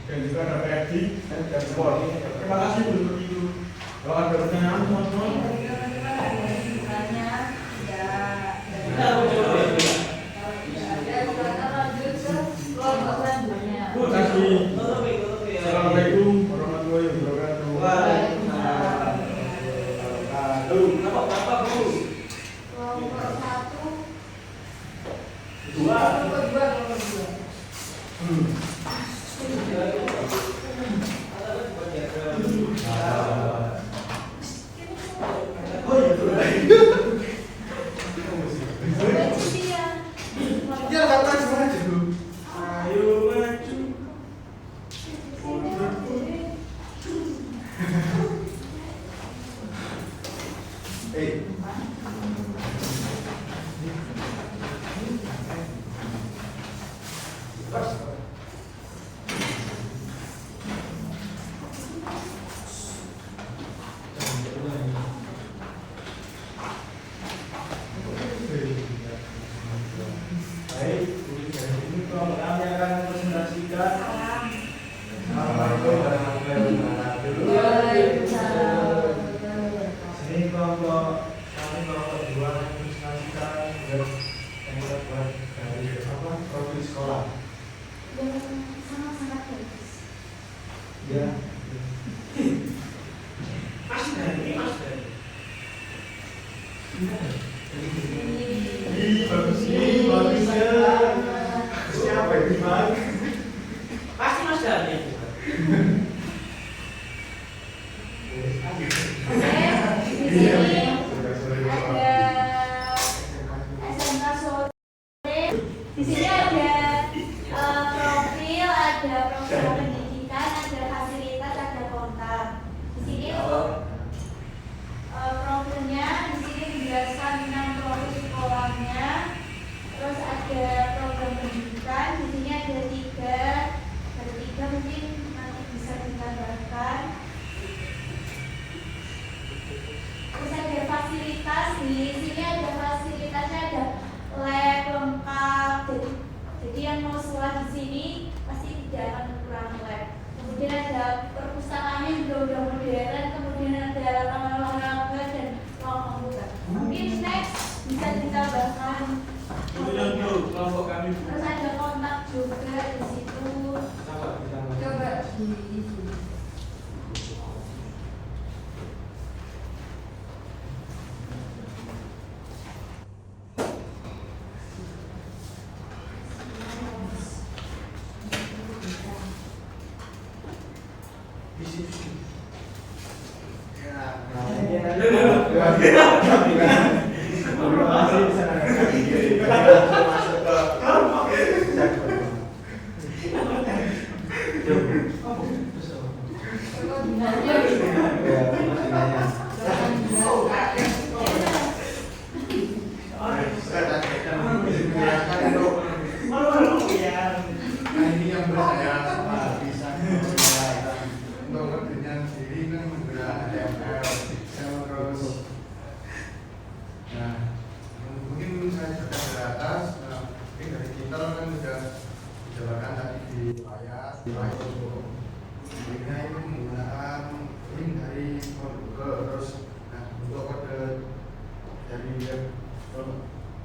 S3: Dan juga ada padding dan dashboard. Terima kasih untuk itu. Kalau ada pertanyaan teman-teman, Assalamualaikum warahmatullahi wabarakatuh.
S6: Di sini ada profil, ada program pendidikan, ada fasilitas, ada kontak. Di sini profilnya di sini dijelaskan tentang profil sekolahnya. Terus ada program pendidikan. Di sini ada tiga mungkin nanti bisa ditambahkan. Terus ada fasilitas, di sini ada fasilitasnya, ada lab lengkap. Jadi yang mau sekolah di sini pasti tidak akan kurang lab. Kemudian ada perpustakaannya juga udah modern. Kemudian ada lapangan olahraga dan ruang komputer. Mungkin next bisa ditambahkan.
S3: Kelompok kami.
S6: Terus ada kontak juga di situ.
S1: Coba di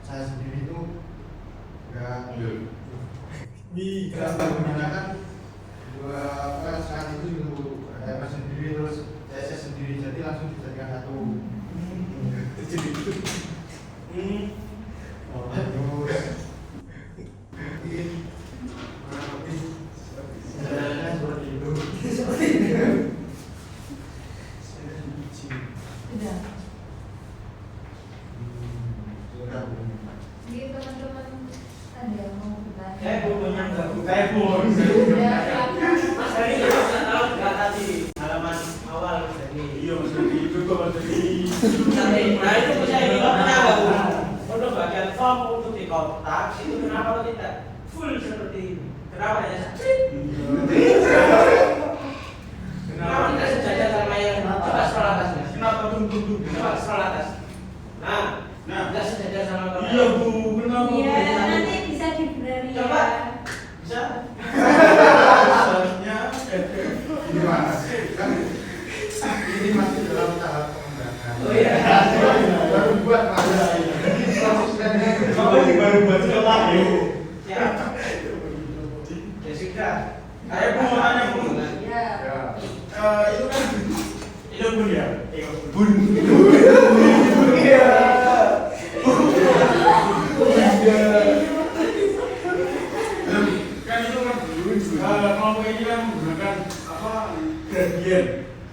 S5: saya sendiri itu nggak menggunakan dua saat itu HTML sendiri terus CSS sendiri, jadi langsung dijadikan satu. Oh, bagus. Mungkin kurang lebih sederhana seperti itu.
S1: Sudah.
S5: Sudah.
S1: Ini teman-teman ada yang mau bertanya?
S7: Saya bukunya enggak buka.
S3: Saya pun.
S1: Sudah.
S7: Mas Dani nggak tahu nggak tadi halaman awal Mas Dani.
S3: Iya Mas Dani, juga Mas Dani.
S7: Nah itu saya juga pernah Bu. Untuk bagian form untuk di kotak itu kenapa tidak full seperti ini? Kenapa hanya satu? Kenapa tidak sejajar sama yang coba scroll atasnya?
S3: Kenapa tunggu?
S7: Coba scroll atas. Nah, tidak sejajar sama kamu.
S3: Iya Bu, kenapa?
S6: Iya, nanti bisa diberi ya.
S7: Coba. Bisa?
S3: Seharusnya
S5: Ini mas, kan ini masih dalam tahap pengembangan.
S7: Oh iya.
S5: Baru buat mas. Prosesnya
S3: Apa ini baru buat sekolah ya?
S7: Siap. Jessica.
S3: Saya mau tanya Bu.
S1: Ya.
S3: Itu kan itu Bun ya?
S5: Bun.
S3: Kan itu kan kelompok ini kan menggunakan apa gradien.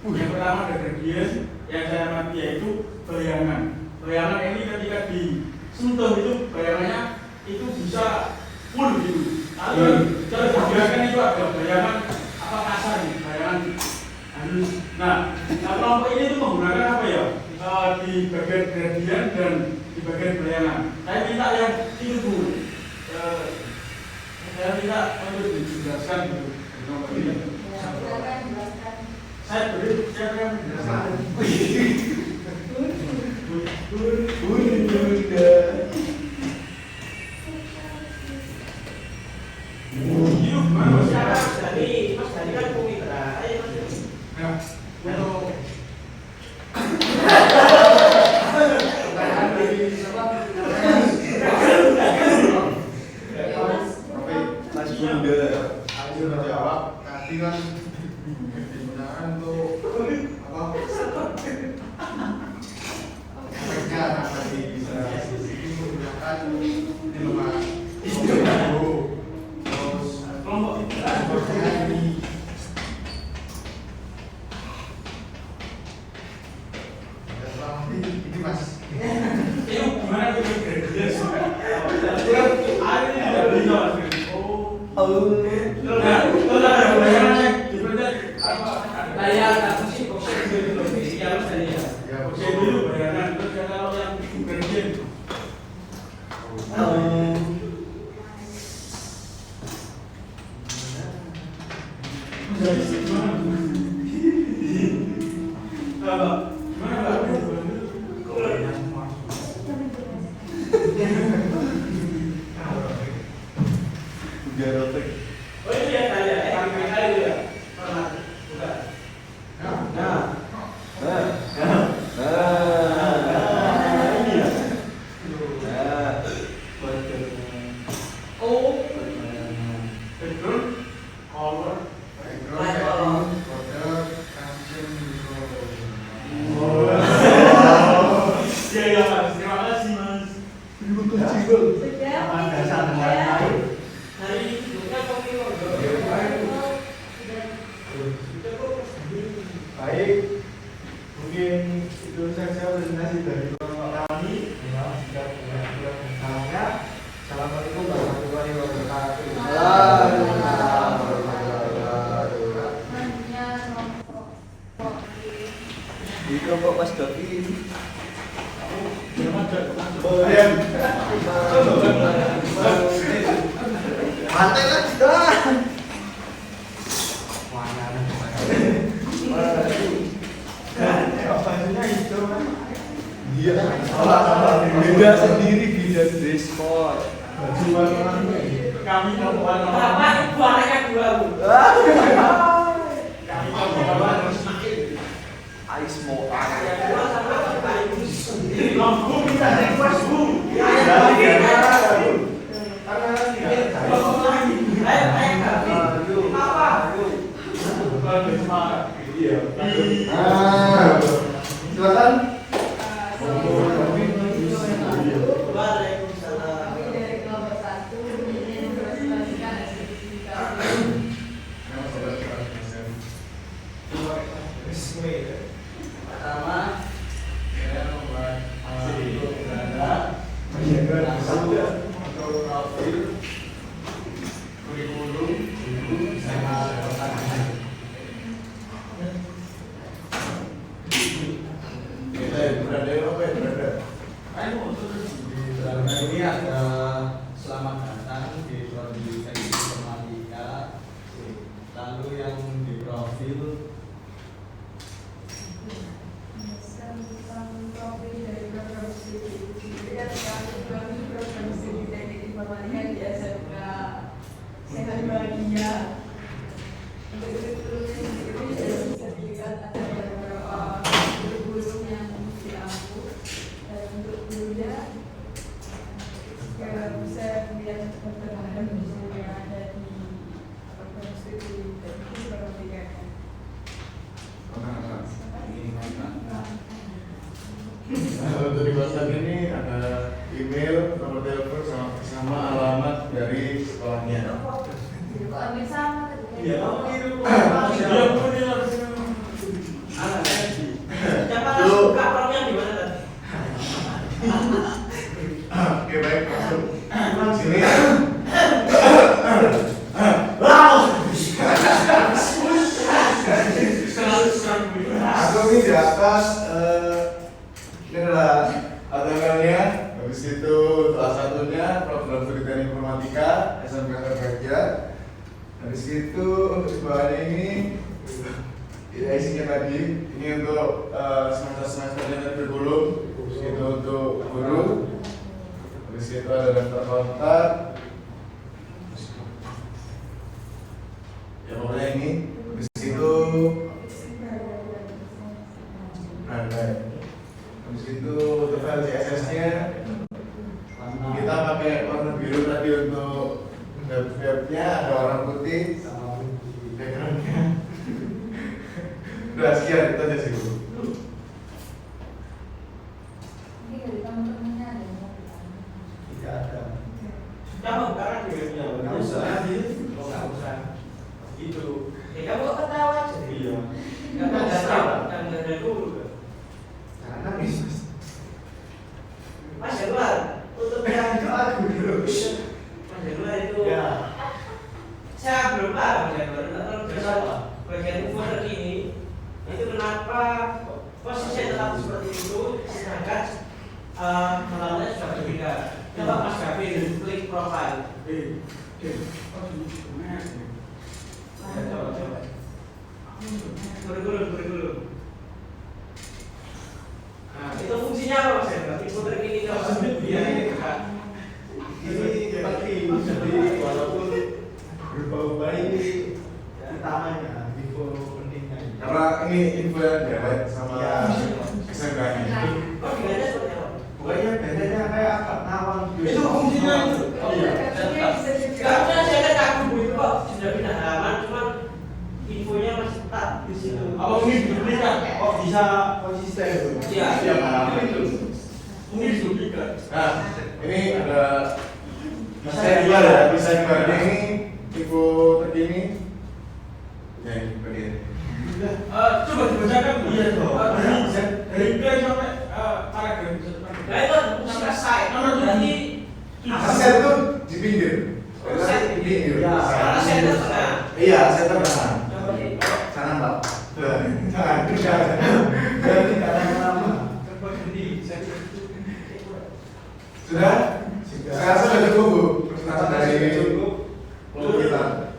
S3: Yang pertama ada gradien, yang saya amati yaitu bayangan. Bayangan ini ketika disentuh itu bayangannya itu bisa full gitu. Lalu cara digerakkan itu ada bayangan apa kasar nih, bayangan halus. Nah, kelompok ini itu menggunakan apa ya? Di bagian gradien dan di bagian bayangan. Saya minta yang itu Bu. Saya minta untuk dijelaskan gitu. Kelompok ini.
S1: Ya, silakan jelaskan.
S3: Saya beri siapa yang menjelaskan? Hidup mana
S7: Mas
S3: Mas?
S7: Dani kan pemitra. Ayo Mas Dani.
S3: Nah, untuk
S5: Pertanyaan dari siapa? Mas Bunda. Ayo menjawab. Tadi kan digunakan untuk apa? Efeknya tadi bisa menggunakan minuman. Terus
S3: kelompok
S5: sepertinya ini ini mas.
S3: itu gimana bikin gradien sih? Ada ini tidak bisa Mas. Oh. Nah, itu ada bayangannya dipercaya apa?
S7: Layar tak sih kok saya dulu ya Mas Dani ya.
S5: Ya,
S3: Oke dulu bayangan terus kalau yang gradien.
S5: Udah rotek.
S7: Oh itu ya tadi ya, kali itu ya. Pernah. Bukan. Nah. Oh.
S3: Background, color, iya ya Mas, terima kasih Mas.
S6: Sudah,
S7: Hari ini bukan pemilu.
S5: Baik, mungkin itu saja presentasi dari kami. Jika kurang salahnya, assalamualaikum warahmatullahi wabarakatuh.
S1: Selanjutnya kelompok
S8: Di kelompok Mas Doki
S5: Mantai lah kita. Bajunya hijau kan?
S8: Iya beda sendiri beda dress code.
S5: Baju warna
S3: Kami kelompok
S7: Apa itu anaknya dua Bu?
S3: kami kelompok
S8: Ais mau
S7: Yang dua sama kita ini.
S3: lampu kita request Bu.
S5: Silakan.
S7: Waalaikumsalam.
S1: Kami dari kelompok 1 ingin mempresentasikan SPDD kami.
S7: Pertama, saya membuat untuk profil kurikulum sama pertanyaan.
S5: Kita berada apa ya berada? Di dalam ini ada selamat datang di prodi teknik informatika. Lalu yang di profil
S1: Tentang profil dari program studi. Jadi kami program studi teknik informatika di SMK Sehat Bahagia. Untuk kurikulumnya sendiri dari sertifikat ada beberapa kurikulum yang diampu, dan untuk gurunya ya bisa melihat perkembangan yang ada di program studi teknik informatika.
S5: untuk di WhatsApp ini ada email, nomor telepon sama alamat dari sekolahnya.
S1: Ambil sama
S7: Iya, kamu itu.
S3: Dia pun dia harus
S7: Siapa langsung buka formnya di mana tadi?
S5: Oke baik masuk sini. Aku ini di atas ini adalah HTML-nya. Habis itu salah satunya program studi teknik informatika SMK Bahagia. Habis itu untuk di bawahnya ini ya isinya tadi. Ini untuk semester kurikulum. Itu untuk guru. Habis itu ada daftar kontak. Ya pokoknya ini. Habis itu ada. Habis itu untuk file CSS-nya kita pakai warna biru tadi untuk web-webnya, ada warna putih sama background-nya. Udah sekian itu aja sih Bu.
S1: Ini dari teman-temannya ada yang mau bertanya.
S5: Tidak ada.
S7: Kamu buka kan webnya?
S5: Nggak usah.
S7: Oh, nggak usah. Gitu. Kamu kok ketawa aja?
S5: Iya.
S7: Kamu nggak tahu, kan nggak ada dulu.
S5: Jangan nangis Mas.
S7: Mas Januar, untuk yang
S5: Aku dulu.
S7: Mas Januar itu.
S5: Ya.
S7: Saya belum paham Mas Januar. Kalau bersama bagian info terkini itu kenapa posisi tetap seperti itu, sedangkan malamnya sudah berbeda. Coba Mas Gavin klik profile. Coba. Kurikulum. Nah, itu fungsinya apa Mas Hendra? Info terkini itu apa?
S5: Iya, ini penting. Jadi walaupun berubah-ubah ini utamanya info pentingnya. Karena ini info yang direct sama SMK-nya.
S7: Oh, bedanya seperti apa?
S5: Pokoknya bedanya kayak akad nawang gitu.
S3: Itu fungsinya itu.
S5: Oh iya.
S7: Karena saya kan kagum itu kok sudah pindah halaman, cuman infonya masih tetap di situ.
S3: Apa mungkin duplikat?
S5: Oh bisa konsisten.
S7: Iya.
S3: Itu. Mungkin duplikat.
S5: Nah, ini ada bisa gimana ini info terkini. Ya ini bagian.
S3: Coba dibacakan Bu.
S5: Iya, toh.
S3: Dari plan sampai paragraf.
S7: Nah itu selesai. Berarti
S5: Aset itu di pinggir.
S7: Aset
S5: di pinggir. Ya.
S7: Aset itu tengah.
S5: Iya, aset tengah.
S7: Coba di
S5: Sana Mbak. Jangan. Jadi lama. Sudah? Saya rasa sudah cukup Bu. Presentasi dari kelompok kita.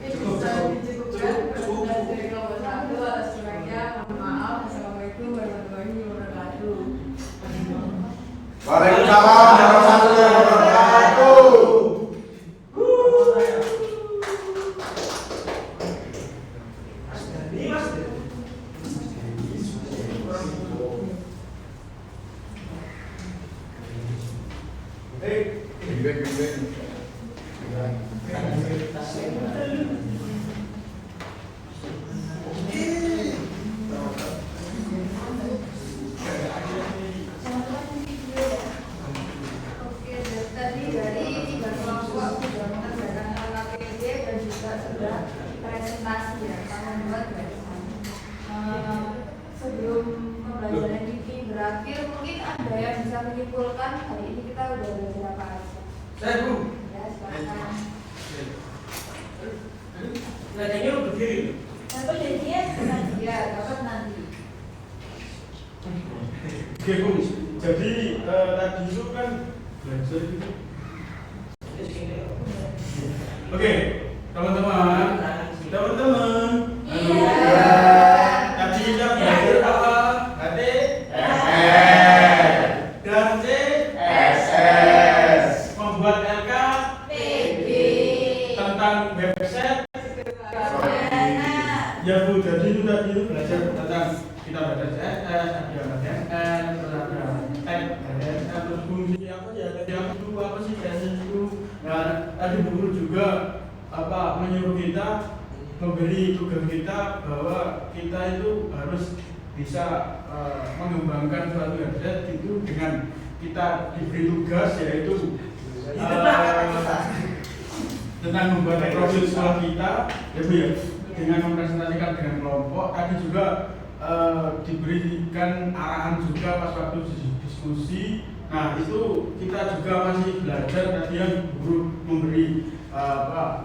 S1: Bisa dicukupkan presentasi dari kelompok 1 atas kurangnya. Mohon maaf. Assalamualaikum warahmatullahi wabarakatuh.
S5: Waalaikumsalam warahmatullahi wabarakatuh.
S7: ini Mas.
S1: bisa menyimpulkan hari ini kita udah belajar apa aja.
S3: Saya Bu.
S1: Ya, silakan.
S7: Belajarnya berdiri.
S6: Dapat jadinya nanti.
S1: Ya, dapat nanti.
S3: Oke Bu, jadi tadi itu kan belajar itu. Oke, teman-teman.
S6: Iya.
S3: Tadi kita belajar apa? HT, dan C, membuat LK
S6: PB.
S3: tentang website. Ya Bu, jadi itu tadi itu belajar tentang kita belajar CSS, ada HTML, terus ada tag, HTML, terus fungsi apa ya, yang itu apa sih CSS itu. Nah, tadi Bu Guru juga apa menyuruh kita memberi tugas kita bahwa kita itu harus bisa mengembangkan suatu website itu dengan kita diberi tugas yaitu tentang membuat profil sekolah kita, ya Bu ya, dengan mempresentasikan dengan kelompok. Tadi juga diberikan arahan juga pas waktu diskusi. Nah itu kita juga masih belajar tadi yang guru memberi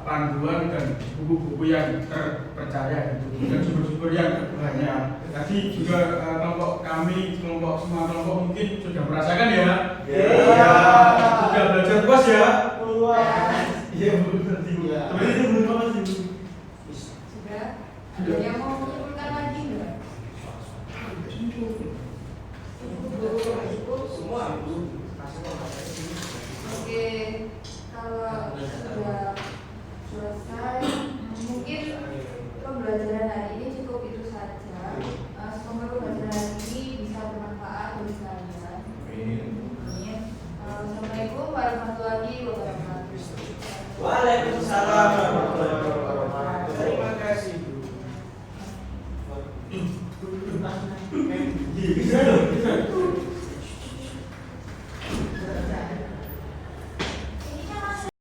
S3: panduan dan buku-buku yang terpercaya gitu, dan sumber-sumber yang banyak. Tadi juga kelompok kami, semua kelompok mungkin sudah merasakan ya.
S5: Iya.
S3: Sudah belajar puas ya. Iya Bu, berarti Bu. Tapi itu belum apa sih Bu?
S1: Sudah. Ada yang mau menyimpulkan lagi enggak?
S7: Semua Bu.
S1: Oke, kalau sudah selesai, mungkin pembelajaran hari ini cukup itu saja. Semoga pembelajaran hari ini bisa bermanfaat bagi kalian. Amin. Assalamualaikum warahmatullahi wabarakatuh.
S7: Waalaikumsalam warahmatullahi wabarakatuh. Terima kasih Bu.
S3: Iya.